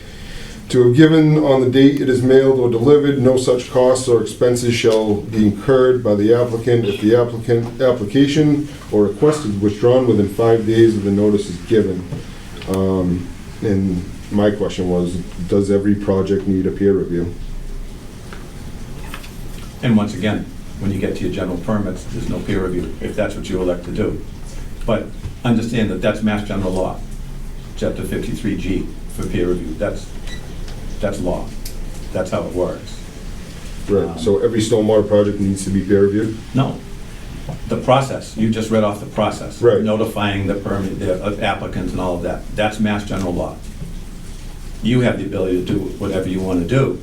to have given on the date it is mailed or delivered. No such costs or expenses shall be incurred by the applicant if the application or request is withdrawn within 5 days of the notice is given. And my question was, does every project need a peer review? and once again, when you get to your general permits, there's no peer review, if that's what you elect to do. But understand that that's Mass General Law, Chapter 53G for peer review. That's law. That's how it works. Right, so every stormwater project needs to be peer reviewed? No. The process, you just read off the process. Right. Notifying the permit, the applicants and all of that. That's Mass General Law. You have the ability to do whatever you want to do.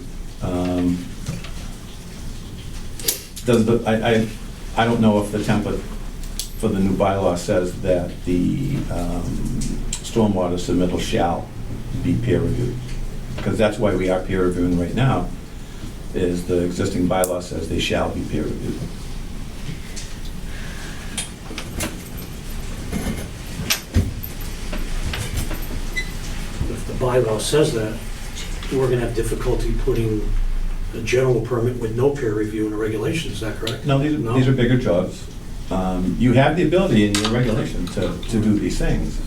I don't know if the template for the new bylaw says that the stormwater submittal shall be peer reviewed. Because that's why we are peer reviewing right now, is the existing bylaw says they shall be peer reviewed. If the bylaw says that, we're gonna have difficulty putting a general permit with no peer review in the regulations, is that correct? No, these are bigger jobs. You have the ability in your regulation to do these things.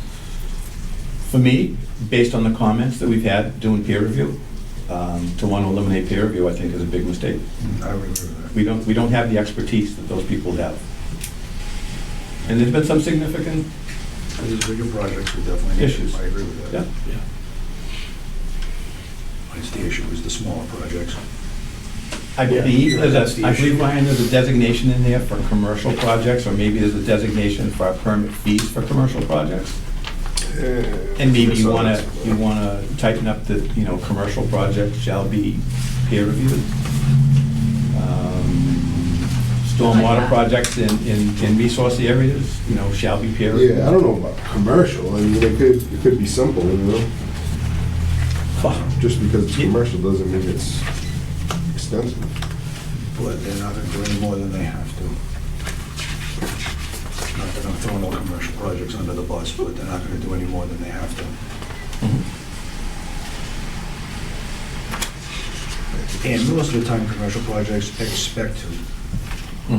For me, based on the comments that we've had doing peer review, to want to eliminate peer review, I think is a big mistake. I would agree with that. We don't have the expertise that those people have. And there's been some significant These bigger projects, we definitely need issues. to, I agree with that. Yeah. It's the issue is the smaller projects. I believe that's the issue. Ryan, there's a designation in there for commercial projects, or maybe there's a designation for our permit fees for commercial projects. And maybe you wanna tighten up the, commercial projects shall be peer reviewed. Stormwater projects in resource areas, shall be peer reviewed. Yeah, I don't know about commercial, I mean, it could be simple, Just because it's commercial doesn't mean it's extensive. But they're not gonna do any more than they have to. Not that I'm throwing all commercial projects under the bus, but they're not gonna do any more than they have to. And most of the time, commercial projects expect to. All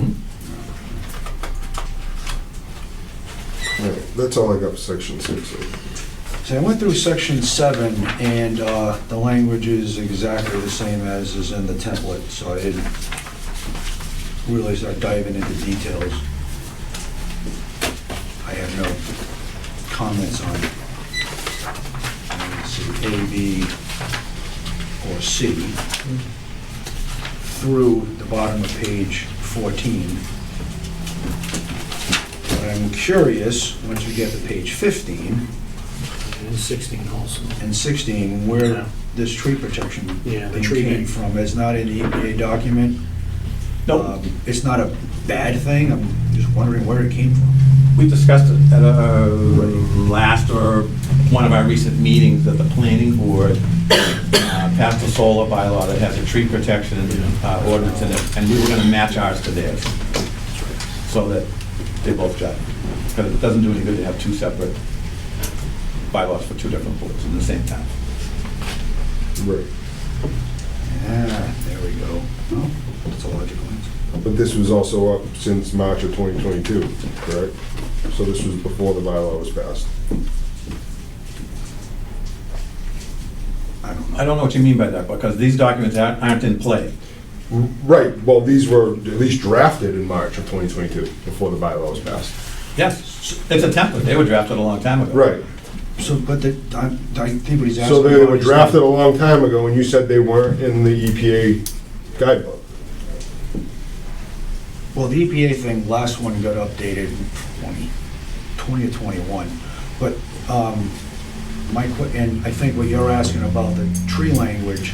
right, that's all I got for section 6. So I went through section 7, and the language is exactly the same as is in the template, so I didn't really start diving into details. I have no comments on A, B, or C through the bottom of page 14. But I'm curious, once we get to page 15 And 16 also. and 16, where Yeah. this tree protection Yeah, the thing tree came bank. from. It's not in the EPA document. Nope. It's not a bad thing, I'm just wondering where it came from. We discussed it at a last or one of our recent meetings that the planning board passed a solar bylaw that has a tree protection ordinance in it, and we were gonna match ours to theirs, so that they both jive. Because it doesn't do any good to have two separate bylaws for two different boards in the same town. Right. Ah, there we go. Oh, that's a logical answer. But this was also up since March of 2022, correct? So this was before the bylaw was passed. I don't know. I don't know what you mean by that, because these documents aren't in play. Right, well, these were at least drafted in March of 2022, before the bylaw was passed. Yes, it's a template, they were drafted a long time ago. Right, So, but I think what he's asking. so they about were is- drafted a long time ago, and you said they weren't in the EPA guidebook. Well, the EPA thing, last one got updated in 20 or 21. But and I think what you're asking about the tree language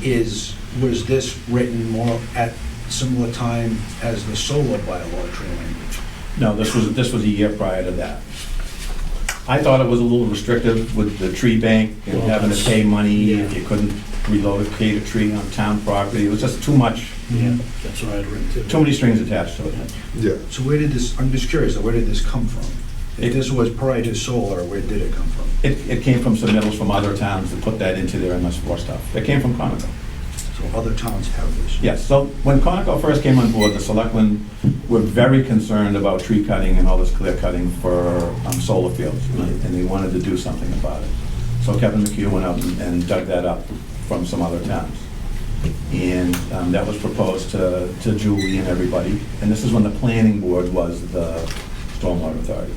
is, was this written more at similar time as the solar bylaw tree language? No, this was a year prior to that. I thought it was a little restrictive with the tree bank and Well, having to that's- pay money if yeah. you couldn't relocate a tree on town property. It was just too much, Yeah, that's what I had written too. too many strings attached to it. Yeah. So where did this, I'm just curious, where did this come from? If It- this was prior to solar, where did it come from? It came from submittals from other towns that put that into their MS4 stuff. It came from Conoco. So other towns have this? Yes, so when Conoco first came on board, the selectmen were very concerned about tree cutting and all this clear cutting for solar fields, and they wanted to do something about it. So Kevin McHugh went out and dug that up from some other towns. And that was proposed to Julie and everybody, and this is when the planning board was the stormwater authority.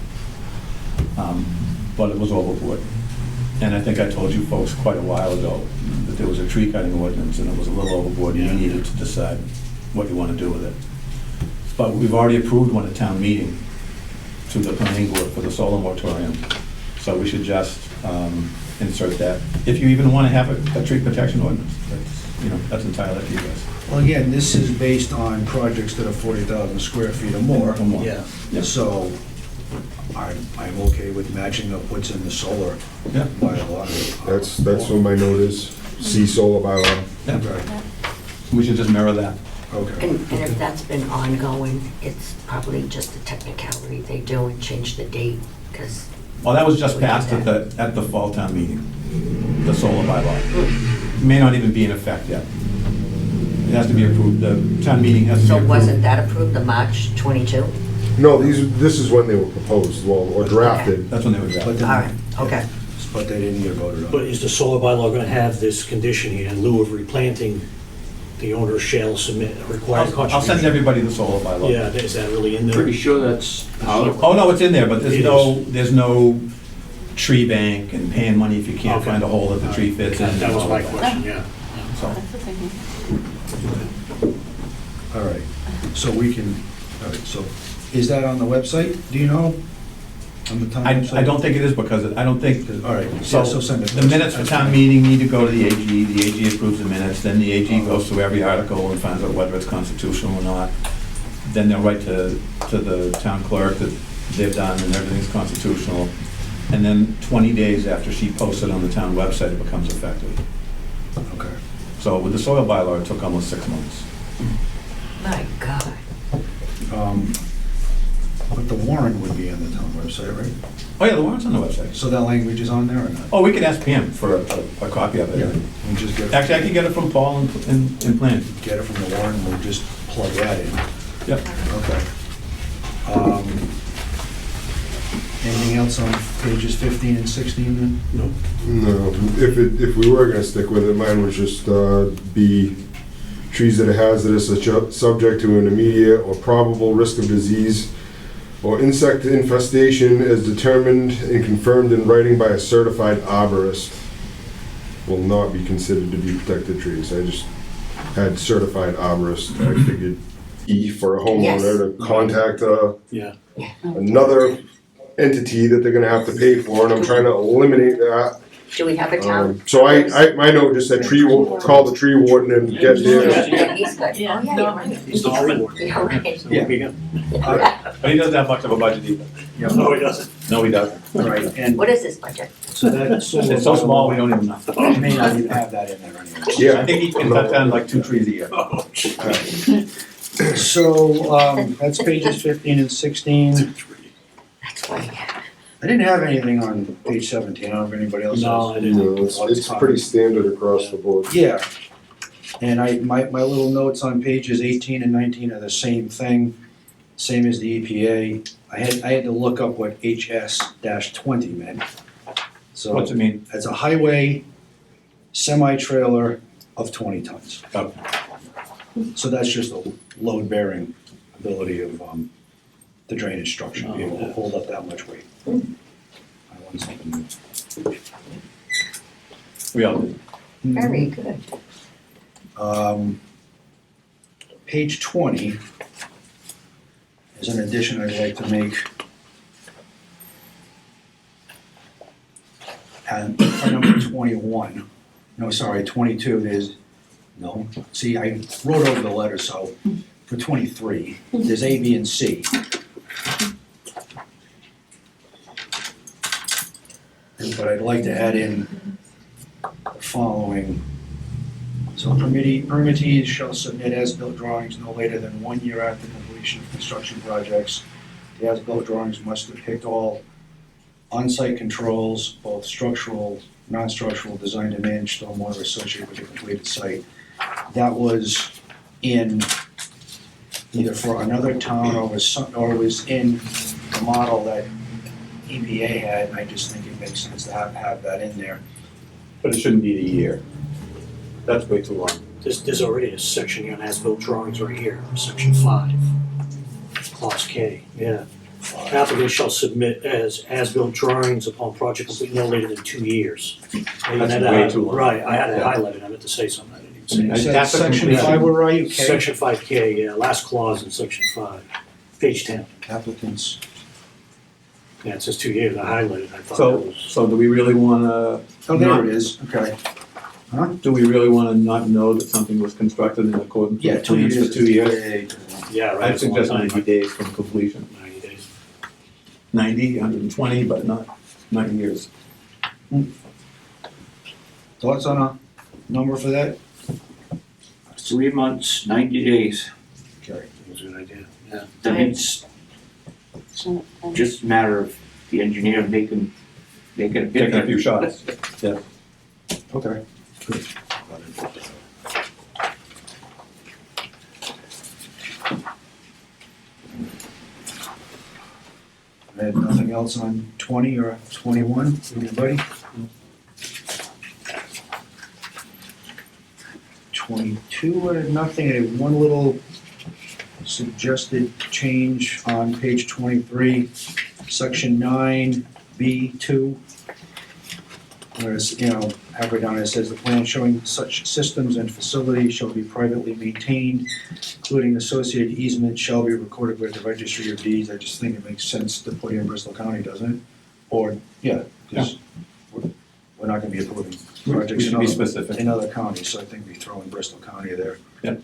But it was overboard. And I think I told you folks quite a while ago that there was a tree cutting ordinance and it was a little overboard and you Yeah. needed to decide what you want to do with it. But we've already approved one at town meeting to the planning board for the solar moratorium. So we should just insert that, if you even want to have a tree protection ordinance. That's entirely up to you guys. Well, again, this is based on projects that are 40,000 square feet or more. Or more. Yeah. Yeah. So I'm okay with matching up what's in the solar Yeah. bylaw. That's what my note is, see solar bylaw. Yeah. Okay, We should just mirror that. okay. And if that's been ongoing, it's probably just a technicality they do and change the date, because Well, that was just passed at the fall town meeting, the solar bylaw. It may not even be in effect yet. It has to be approved, the town meeting has to be so approved. wasn't that approved the March 22? No, this is when they were proposed, well, or drafted. That's when they were But drafted. All right, okay. But they didn't get voted But on. is the solar bylaw going to have this condition here, in lieu of replanting, the owner shall submit a required I'll contribution? send everybody the solar bylaw. Yeah, is that really in there? Pretty sure that's out of. Oh, no, it's in there, but It there's no tree bank and paying money if you can't Okay. find a hole that the tree fits in. That was and my all question, yeah. So, All right, so we can, all right, so is that on the website, do you know? On the town website? I don't think it is because I don't think, All right, so so send it. the minutes for town meeting need to go to the AG approves the minutes, then the AG goes through every article and finds out whether it's constitutional or not. Then they'll write to the town clerk that they've done and everything's constitutional. And then 20 days after she posts it on the town website, it becomes effective. Okay. So with the soil bylaw, it took almost 6 months. My God. But the warrant would be on the town website, right? Oh, yeah, the warrant's on the website. So that language is on there or not? Oh, we could ask Pam for a copy of Yeah, it. we just get, Actually, I can get it from Paul in plan. get it from the warrant, and we'll just plug that in. Yep. Okay. Anything else on pages 15 and 16 then? No. No, if we were gonna stick with it, mine would just be trees that are hazardous, are subject to an immediate or probable risk of disease or insect infestation as determined and confirmed in writing by a certified arborist. will not be considered to be protected trees. I just had certified arborist. I figured for a homeowner to contact Yeah. another entity that they're gonna have to pay for, and I'm trying to eliminate that. Do we have a town? So my note just said call the tree warden and get theirs. Yeah, he's good. Oh, Yeah. yeah, you're right. He's the tree warden. You're right. So we'll be him. But he doesn't have much of a budget either. No, he doesn't. No, he doesn't. All right, and What is this budget? so that's. It's so small, we don't even know. You may not even have that in there anyway. Yeah. I think he can cut down like 2 trees a year. Oh, So, that's pages 15 and 16. That's what I have. I didn't have anything on page 17, I don't know if anybody else No, has. I You didn't. know, it's pretty standard across the board. Yeah, and my little notes on pages 18 and 19 are the same thing, same as the EPA. I had to look up what HS-20 meant. So What's it mean? it's a highway semi-trailer of 20 tons. Oh. So that's just the load-bearing ability of the drainage structure, be able to hold up that much weight. I want something new. We all do. Very good. Page 20 is an addition I'd like to make. And for number 21, no, sorry, 22, see, I wrote over the letter, so for 23, there's A, B, and C. But I'd like to add in the following. So permittees shall submit as-built drawings no later than 1 year after completion of construction projects. The as-built drawings must depict all on-site controls, both structural, non-structural, designed to manage stormwater associated with the completed site. That was in either for another town or was in the model that EPA had, and I just think it makes sense to have that in there. But it shouldn't be the year. That's way too long. There's already a section here on as-built drawings right here, section 5, clause K, yeah. Applicant shall submit as-built drawings upon project complete no later than 2 years. That's way too long. Right, I had it highlighted, I meant to say something, I didn't even say it. I Said have to Section complete- 5, where are you? K? Section 5K, yeah, last clause in section 5, page 10. Applicants. Yeah, it says 2 years, I highlighted, I thought that was. So do we really wanna, Oh, there it is, okay. do we really wanna not know that something was constructed in accordance Yeah, with 2 plans years. for 2 years? Yeah, right. I'd it's a long suggest time. 90 days from completion. 90 days. 90, 120, but not years. Thoughts on a number for that? 3 months, 90 days. Okay. That's a good idea, yeah. That means just a matter of the engineer making a Taking a few shots. Yeah. Okay. Good. I had nothing else on 20 or 21, anybody? 22, I had nothing, I had one little suggested change on page 23, section 9B2. Whereas, halfway down it says the plan showing such systems and facilities shall be privately maintained, including associated easements shall be recorded with the registry of deeds. I just think it makes sense to put in Bristol County, doesn't it? Or, yeah, because we're not gonna be approving We projects should be specific. in other counties, so I think we throw in Bristol County there. Yep.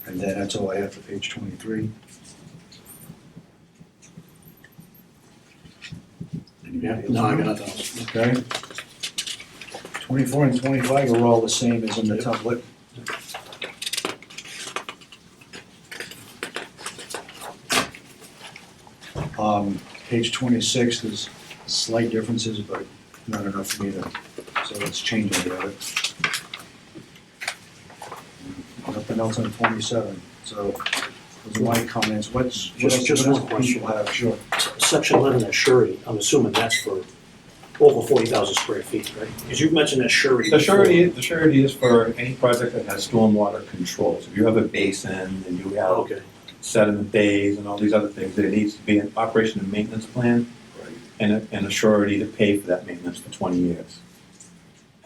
And then that's all I have for page 23. Yeah, no, I got nothing else. Okay. 24 and 25 are all the same as in the template. Page 26, there's slight differences, but not enough for me to, so let's change any of it. Nothing else on 27, so those are my comments. What else Just what one else question. people have? Sure. Section 11, that surety, I'm assuming that's for over 40,000 square feet, right? Because you've mentioned that surety. The before. surety is for any project that has stormwater controls. If you have a basin and you have Okay, sediment bays and all these other things, there needs to be an operation and maintenance plan and a surety to pay for that maintenance for 20 years.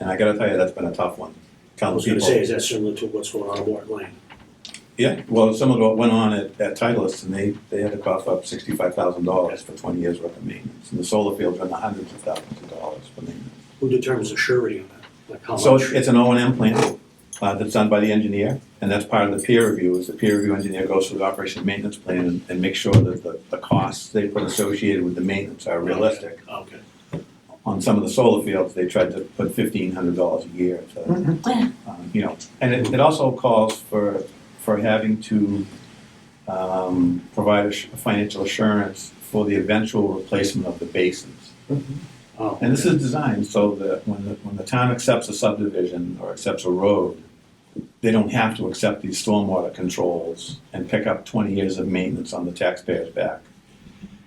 And I gotta tell you, that's been a tough one. I Telling was gonna people- say, is that similar to what's going on at Wart Lane? Yeah, well, some of what went on at Titleist, and they had to cough up $65,000 for 20 years worth of maintenance. And the solar fields run the hundreds of thousands of dollars for maintenance. Who determines the surety on that? Like how So much? it's an O&M plan that's done by the engineer, and that's part of the peer review, is the peer review engineer goes through the operation and maintenance plan and makes sure that the costs they put associated with the maintenance are realistic. Okay. On some of the solar fields, they tried to put $1,500 a year to, you know, and it also calls for having to provide a financial assurance for the eventual replacement of the basins. Oh, And this is designed so that when the town accepts a subdivision or accepts a road, they don't have to accept these stormwater controls and pick up 20 years of maintenance on the taxpayer's back.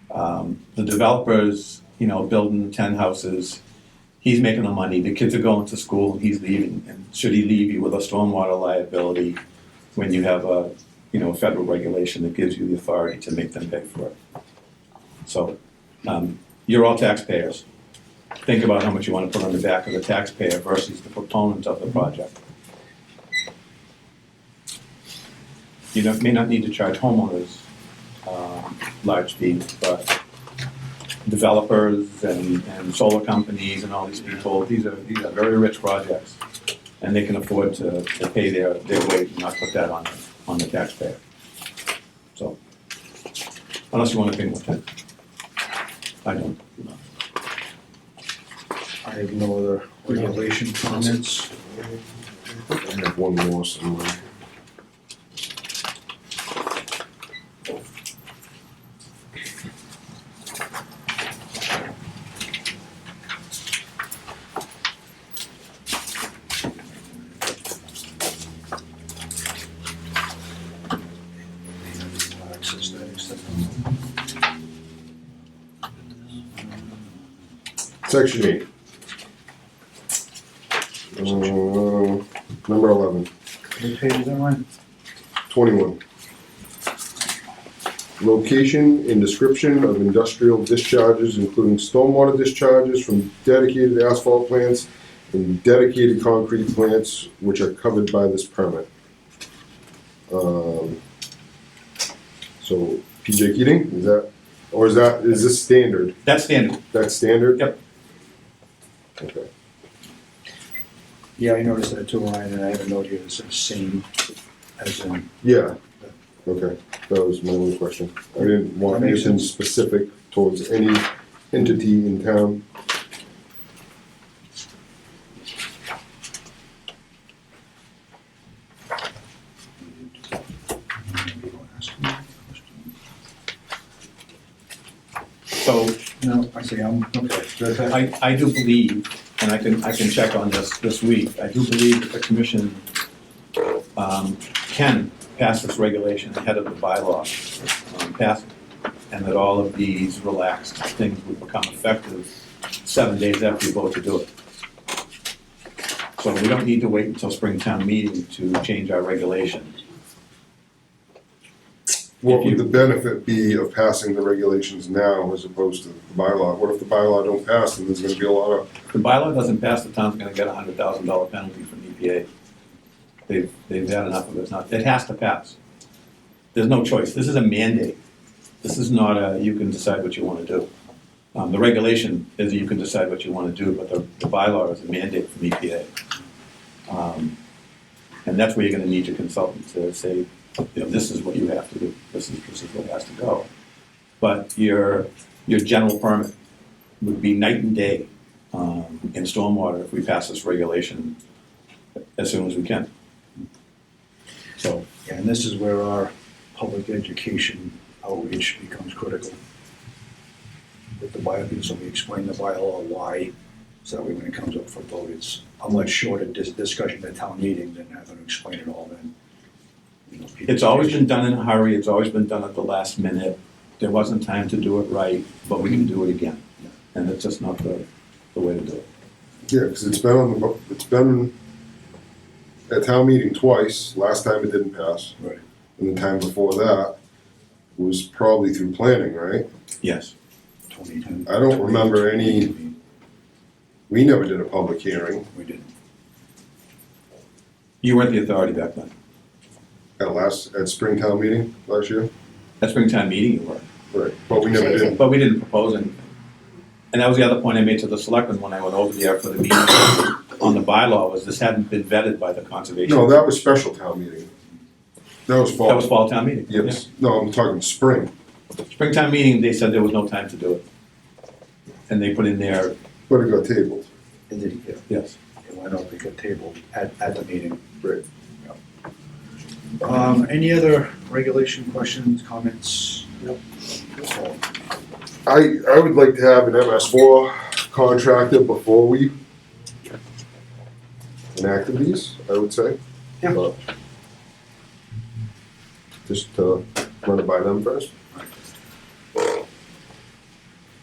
The developers, you know, building 10 houses, he's making the money, the kids are going to school, and he's leaving. And should he leave you with a stormwater liability when you have a, you know, federal regulation that gives you the authority to make them pay for it? So, you're all taxpayers. Think about how much you want to put on the back of the taxpayer versus the proponent of the project. You may not need to charge homeowners large fees, but developers and solar companies and all these people, these are very rich projects, and they can afford to pay their weight and not put that on the taxpayer. So, unless you want to pay more tax. I don't. I have no other regulation comments. I have one more somewhere. Access that except Section 8. Number 11, what page is that on? 21. Location and description of industrial discharges, including stormwater discharges from dedicated asphalt plants and dedicated concrete plants, which are covered by this permit. So, PJ Keating, is this standard? That's standard. That's standard? Yep. Okay. Yeah, I noticed that too, Ryan, and I have a note here that says same as in. Yeah, okay, that was my only question. I didn't want That makes anything sense. specific towards any entity in town. So No, I see, okay. I do believe, and I can check on this week, I do believe that the commission can pass this regulation ahead of the bylaw passing, and that all of these relaxed things would become effective 7 days after you vote to do it. So we don't need to wait until Springtown meeting to change our regulations. What would the benefit be of passing the regulations now as opposed to the bylaw? What if the bylaw don't pass and there's gonna be a lot of, If the bylaw doesn't pass, the town's gonna get a $100,000 penalty from EPA. They've had enough of it. It has to pass. There's no choice. This is a mandate. This is not a, you can decide what you wanna do. The regulation is you can decide what you wanna do, but the bylaw is a mandate from EPA. And that's where you're gonna need your consultant to say, you know, this is what you have to do. This is what has to go. But your general permit would be night and day in stormwater if we pass this regulation as soon as we can. So, Yeah, and this is where our public education outreach becomes critical. With the bylaw, so we explain the bylaw why, so that way when it comes up for vote, it's a much shorter discussion at town meeting than having to explain it all then. You know, people- it's always been done in a hurry, it's always been done at the last minute. There wasn't time to do it right, but we can do it again. And it's just not the way to do it. yeah, because it's been at town meeting twice, last time it didn't pass. Right. And the time before that was probably through planning, right? Yes. 2010. I don't remember any We never did a public hearing We didn't. You weren't the authority back then. at Springtown meeting last year. At Springtime meeting, you were. Right. But we never did. But we didn't propose anything. And that was the other point I made to the selectmen when I went over there for the meeting on the bylaw, was this hadn't been vetted by the conservation. No, that was special town meeting. That was fall. That was fall town meeting. Yes. No, I'm talking spring. Yeah. Springtime meeting, they said there was no time to do it. And they put in there, But it got tabled. It did, yeah. yes. It went up, it got tabled at the meeting. Right. Any other regulation questions, comments? Nope. I would like to have an MS4 contractor before we enacted these, I would say. Yeah. But just to run it by them first.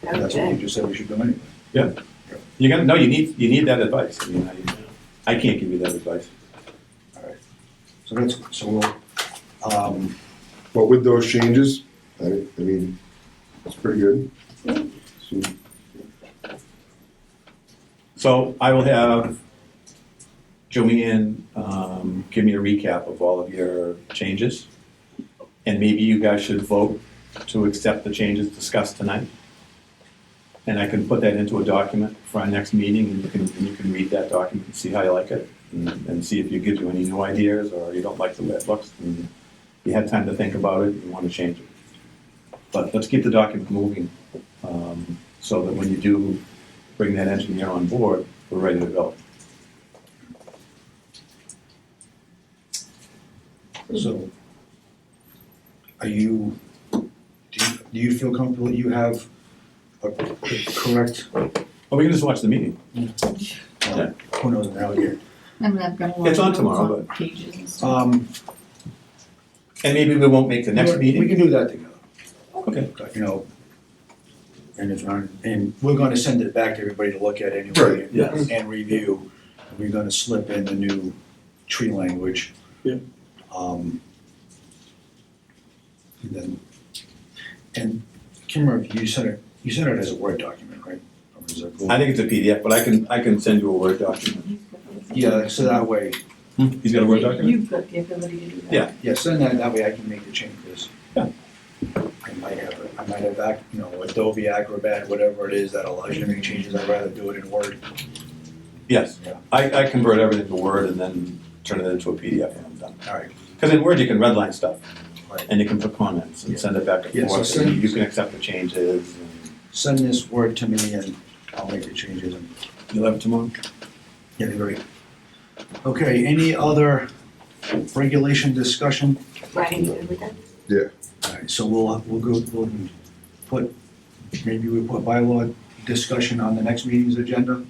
That's what you just said we should do anyway. You're gonna, no, you need that advice. I mean, I can't give you that advice. So that's, so we'll, But with those changes, I mean, it's pretty good. So, So I will have Joanne, give me a recap of all of your changes. And maybe you guys should vote to accept the changes discussed tonight. And I can put that into a document for our next meeting, and you can read that document and see how you like it, and see if it gives you any new ideas, or you don't like the way it looks, and you had time to think about it, and you want to change it. But let's keep the document moving, so that when you do bring that engineer on board, we're ready to go. so, do you feel comfortable that you have a correct, Well, we can just watch the meeting. who knows now yet? I mean, I've got a lot It's of on notes tomorrow, on pages and stuff. And maybe we won't make the next We meeting. can do that together. Okay. You know, and it's not, and we're gonna send it back to everybody to look at anyway. Right, and- yes. And review. We're gonna slip in the new tree language. Yeah. And then, and Kim, you sent it as a Word document, right? Or is it- I think it's a PDF, but I can send you a Word document. Yeah, so that way, He's got a Word document? You've got the ability to do that. Yeah. yeah, send that way I can make the changes. Yeah. I might have, Adobe Acrobat, whatever it is that allows you to make changes, I'd rather do it in Word. Yes. Yeah. I convert everything to Word and then turn it into a PDF when I'm done. All right. Because in Word, you can redline stuff, Right. and you can put comments and send it back Yeah, and so forth, send- and you can accept the changes. And Send this Word to me and I'll make the changes and, you'll have it tomorrow? yeah, great. Okay, any other regulation discussion? Brian, you good with that? All right, so we'll put, maybe we put bylaw discussion on the next meeting's agenda?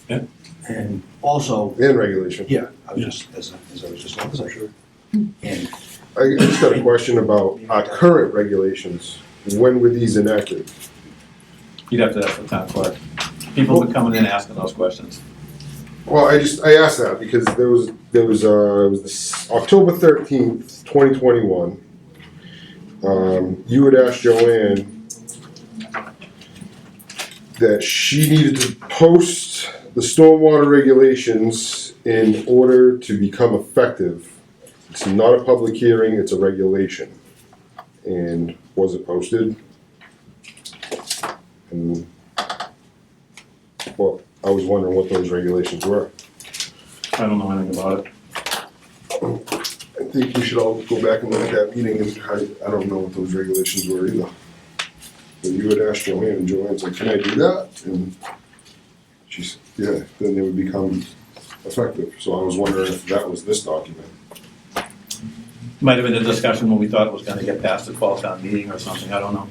Yeah. And also, And regulation. yeah, I was just, as I was just, sure. And I just got a question about our current regulations. When were these enacted? You'd have to ask the town clerk. People have been coming in asking those questions. Well, I asked that because it was this October 13th, 2021. You had asked Joanne that she needed to post the stormwater regulations in order to become effective. It's not a public hearing, it's a regulation. And was it posted? And, well, I was wondering what those regulations were. I don't know anything about it. I think we should all go back and look at that meeting, and I don't know what those regulations were either. But you had asked Joanne, and Joanne's like, can I do that? And she said, yeah, then they would become effective. So I was wondering if that was this document. Might have been a discussion when we thought it was gonna get passed at fall town meeting or something, I don't know.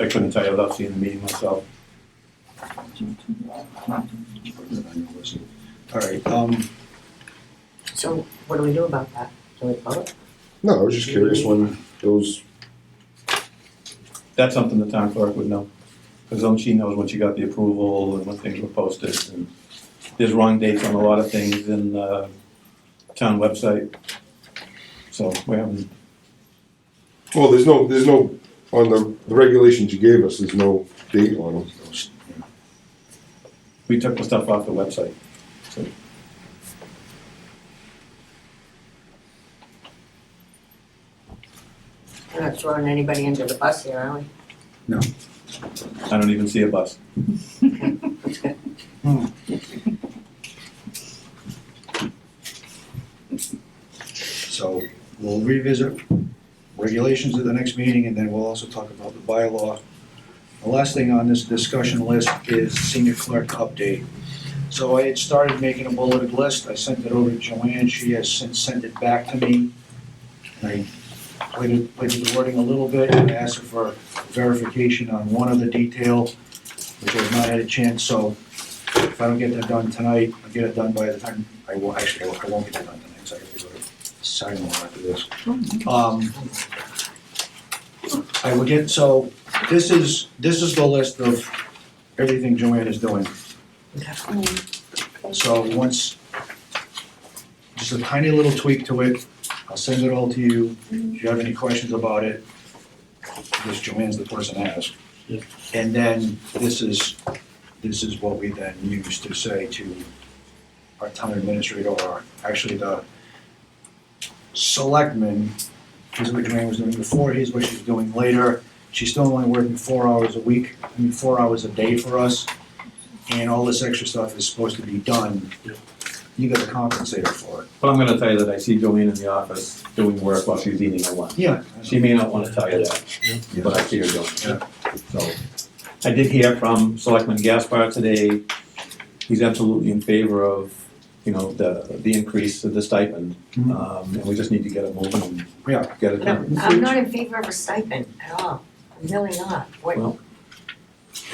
I couldn't tell you without seeing the meeting myself. all right, So what do we do about that? Do we vote? No, I was just curious when those, That's something the town clerk would know, because then she knows when she got the approval and when things were posted, and there's wrong dates on a lot of things in the town website. So we haven't, well, there's no, on the regulations you gave us, there's no date on them. We took the stuff off the website. So We're not throwing anybody under the bus here, are we? No. I don't even see a bus. That's good. So we'll revisit regulations at the next meeting, and then we'll also talk about the bylaw. The last thing on this discussion list is senior clerk update. So I had started making a bulleted list. I sent it over to Joanne. She has since sent it back to me. And I played with the wording a little bit, and I asked her for verification on one other detail, which I have not had a chance. So if I don't get that done tonight, I'll get it done by the time, I won't get it done tonight, because I have to go to sign one after this. I will get, so this is the list of everything Joanne is doing. So once, just a tiny little tweak to it, I'll send it all to you. If you have any questions about it, because Joanne's the person to ask. Yeah. And then this is what we then use to say to our town administrator, or actually the selectman. Here's what Joanne was doing before, here's what she's doing later. She's still only working 4 hours a week, 4 hours a day for us. And all this extra stuff is supposed to be done. You gotta compensate her for it. But I'm gonna tell you that I see Joanne in the office doing work while she's eating her lunch. Yeah. She may not wanna tell you that, but I see her doing it. So, I did hear from Selectman Gaspar today. He's absolutely in favor of, the increase of the stipend. And we just need to get it moving and Yeah. get it done. I'm not in favor of a stipend at all. I'm really not. Well,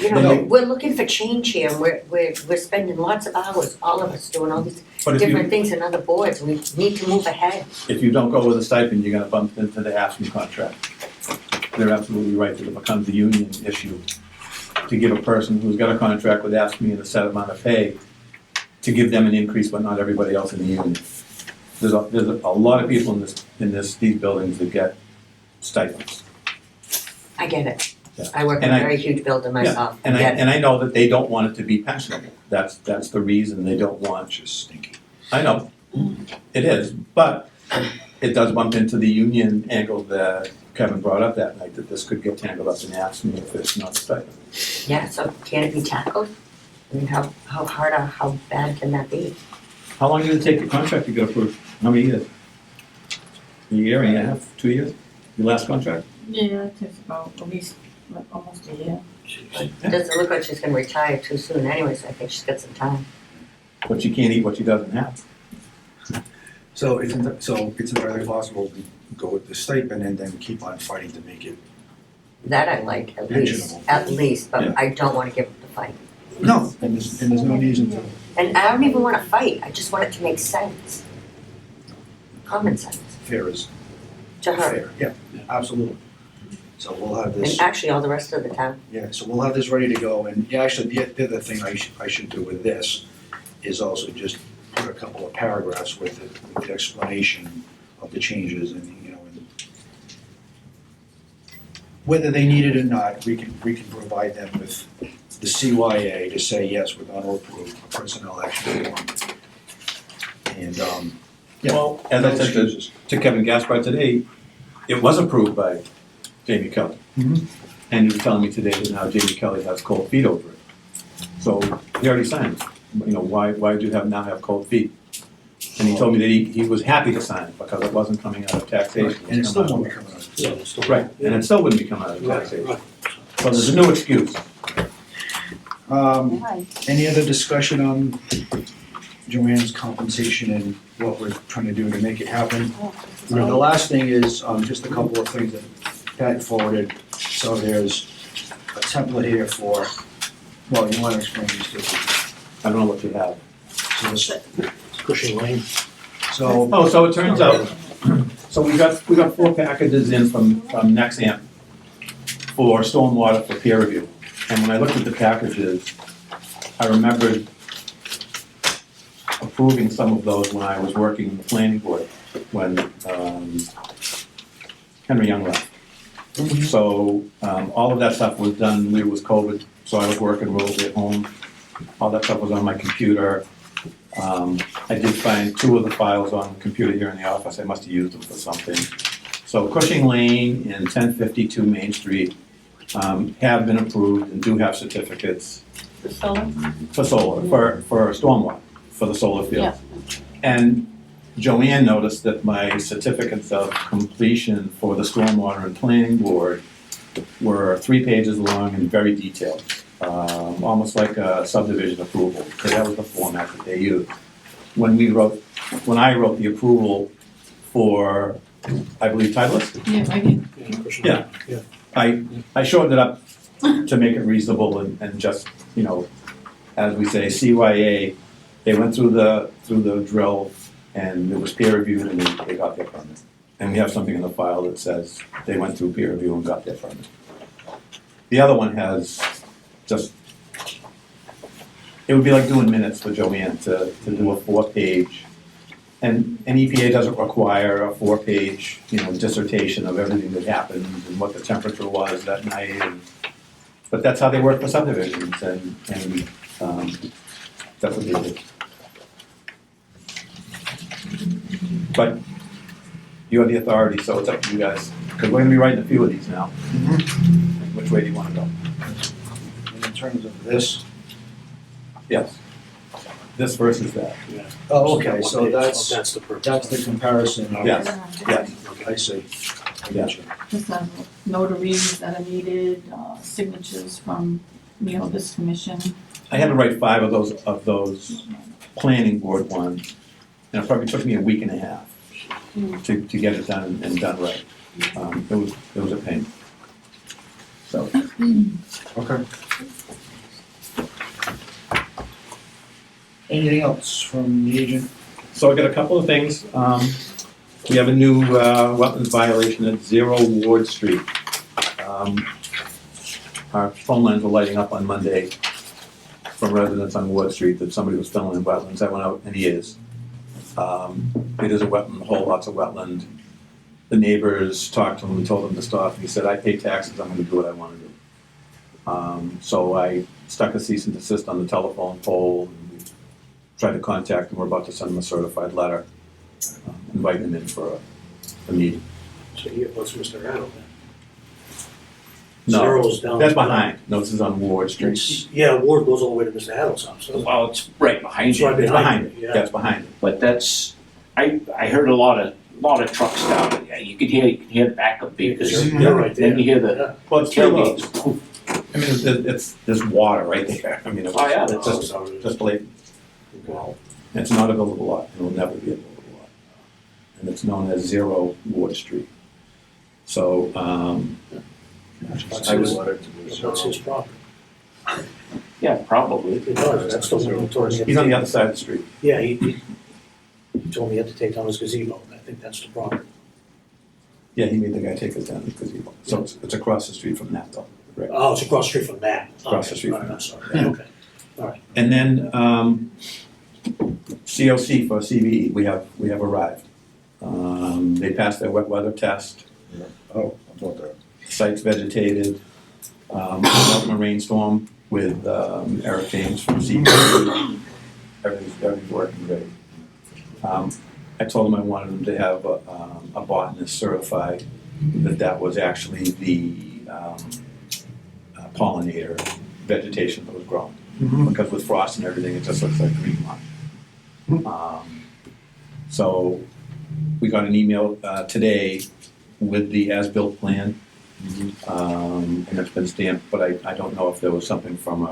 No. We're looking for change here, and we're spending lots of hours, all of us, doing all these But if different you, things in other boards. We need to move ahead. if you don't go with a stipend, you're gonna bump into the AFSCME contract. They're absolutely right that it becomes a union issue to give a person who's got a contract with AFSCME and a set amount of pay, to give them an increase, but not everybody else in the union. There's a lot of people these buildings that get stipends. I get it. Yeah. I work in And a I- very huge building myself. I And get it. I know that they don't want it to be pensionable. That's the reason they don't want. Just stinky. I know, it is, but it does bump into the union angle that Kevin brought up that night, that this could get tangled up in AFSCME if it's not a stipend. Yeah, so can it be tackled? I mean, how hard or how bad can that be? How long did it take your contract to get approved? How many years? A year and a half, 2 years? Your last contract? Yeah, it takes about at least almost a year. It doesn't look like she's gonna retire too soon anyway, so I think she's got some time. But you can't eat what she doesn't have. So it's entirely possible to go with the stipend and then keep on fighting to make it. That I like, Pensionable. at least, Yeah. but I don't wanna give up the fight. No, and there's no reason to. And I don't even wanna fight, I just want it to make sense. Common sense Fair is to her, fair, yeah, absolutely. So we'll have this, and actually all the rest of the town. yeah, so we'll have this ready to go, and yeah, actually, the other thing I should do with this is also just put a couple of paragraphs with the explanation of the changes and, and whether they need it or not, we can provide them with the CYA to say, yes, we're gonna approve a personnel action form. And, yeah. Well, as I said to Kevin Gaspar today, it was approved by Jamie Kelly. Mhm. And he was telling me today that now Jamie Kelly has cold feet over it. So he already signed it. Why do you now have cold feet? And he told me that he was happy to sign it because it wasn't coming out of taxation. And it still won't be coming out. Yeah, it's still. Right, and it still wouldn't be coming out of Right, taxation. right. So there's a new excuse. Any other discussion on Joanne's compensation and what we're trying to do to make it happen? The last thing is, just a couple of things that Pat forwarded. So there's a template here for, well, you want to explain these two? I don't know what you have. Cushing Lane. So, Oh, so it turns out, so we got 4 packages in from Nexamp for stormwater for peer review. And when I looked at the packages, I remembered approving some of those when I was working in the planning board, when Henry Young left. So all of that stuff was done, it was COVID, so I was working remotely at home. all that stuff was on my computer. I did find 2 of the files on the computer here in the office, I must have used them for something. So Cushing Lane and 1052 Main Street have been approved and do have certificates The solar? for solar, for stormwater, for the solar field. Yeah. And Joanne noticed that my certificates of completion for the stormwater and planning board were 3 pages long and very detailed, almost like a subdivision approval, because that was the format that they used. When I wrote the approval for, I believe, Titleist, Yeah, right here. Yeah. I shortened it up to make it reasonable and just, you know, as we say, CYA, they went through the drill and it was peer reviewed and they got their permit. And we have something in the file that says they went through peer review and got their permit. The other one has just, it would be like doing minutes for Joanne to do a 4-page. And EPA doesn't require a 4-page, you know, dissertation of everything that happened and what the temperature was that night. But that's how they work for subdivisions and that's what they do. But you have the authority, so it's up to you guys, because we're gonna be writing a few of these now. Which way do you wanna go? And in terms of this, Yes. This versus that. Yeah. oh, okay, so That's the purpose. that's the comparison. of- Yes, yes, I see. I Yeah. got you. Just notaries that are needed, signatures from, this commission. I had to write 5 of those planning board ones, and it probably took me a week and a half to get it done and done right. It was a pain. So, Okay. Anything else from the agent? so I got a couple of things. We have a new wetlands violation at 0 Ward Street. Our phone lines were lighting up on Monday from residents on Ward Street that somebody was filling in wetlands. I went out and he is. It is a wetland, the whole lot's a wetland. The neighbors talked to him and told him to stop. He said, I pay taxes, I'm gonna do what I wanna do. So I stuck a cease and desist on the telephone pole. And we tried to contact him. We're about to send him a certified letter, inviting him in for a meeting. So what's Mr. Rattle then? No, Zero's down. that's behind. No, this is on Ward Street. Yeah, Ward goes all the way to Mr. Haddle's house, doesn't it? Well, it's right behind It's right you, It's behind it. Yeah. Yeah, it's behind it. but that's, I heard a lot of trucks down there. You could hear the backup Because vehicles. you're right there. Then you hear the Yeah. Well, it's two loads. tailgates. I mean, there's water right there. I mean, Oh, yeah. it's just blatant. Okay. It's not a buildable lot. It will never be a buildable lot. And it's known as 0 Ward Street. So, That's I was- his property. Yeah, probably. It does, that's the one who told me. he's on the other side of the street. Yeah, he told me he had to take down his gazebo, I think that's the property. Yeah, he made the guy take us down because he, so it's across the street from that though. Right. Oh, it's across the street from that. Across the street Okay, from all right, I'm sorry, yeah, okay. And then, COC for CVE, we have arrived. They passed their wet weather test. Oh, I thought that. Site's vegetated, out in a rainstorm with Eric James from CBC. Everything's working great. I told him I wanted him to have a botanist certify that was actually the pollinator vegetation that was growing. Because with frost and everything, it just looks like green mush. So we got an email today with the as-built plan. And it's been stamped, but I don't know if there was something from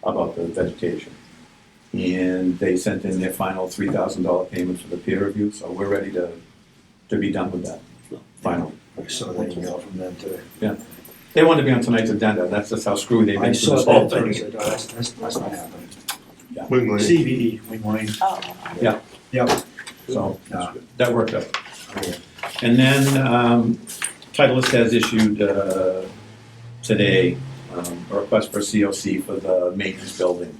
about the vegetation. And they sent in their final $3,000 payment for the peer review, so we're ready to be done with that, finally. I saw that email from them today. They wanted to be on tonight's agenda, that's just how screwy they've I been saw through this whole that, I thing. said, oh, that's not happening. Wing Lane. CVE, Wing Lane. Oh. Yep. So, that worked out. And then, Titleist has issued today a request for COC for the maintenance building.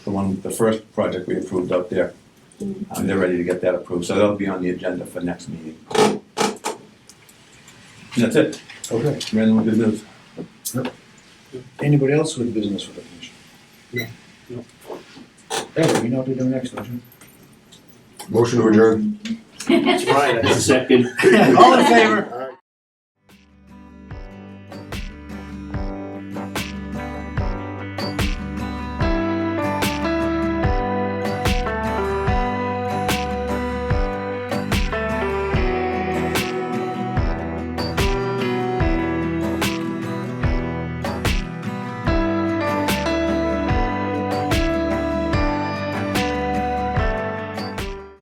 The first project we approved out there. They're ready to get that approved, so that'll be on the agenda for next meeting. And that's it. Okay. Random good news. Anybody else with business with the commission? No. Ever, you know what to do next, don't you? Motion to adjourn. It's Friday. Second. All in favor?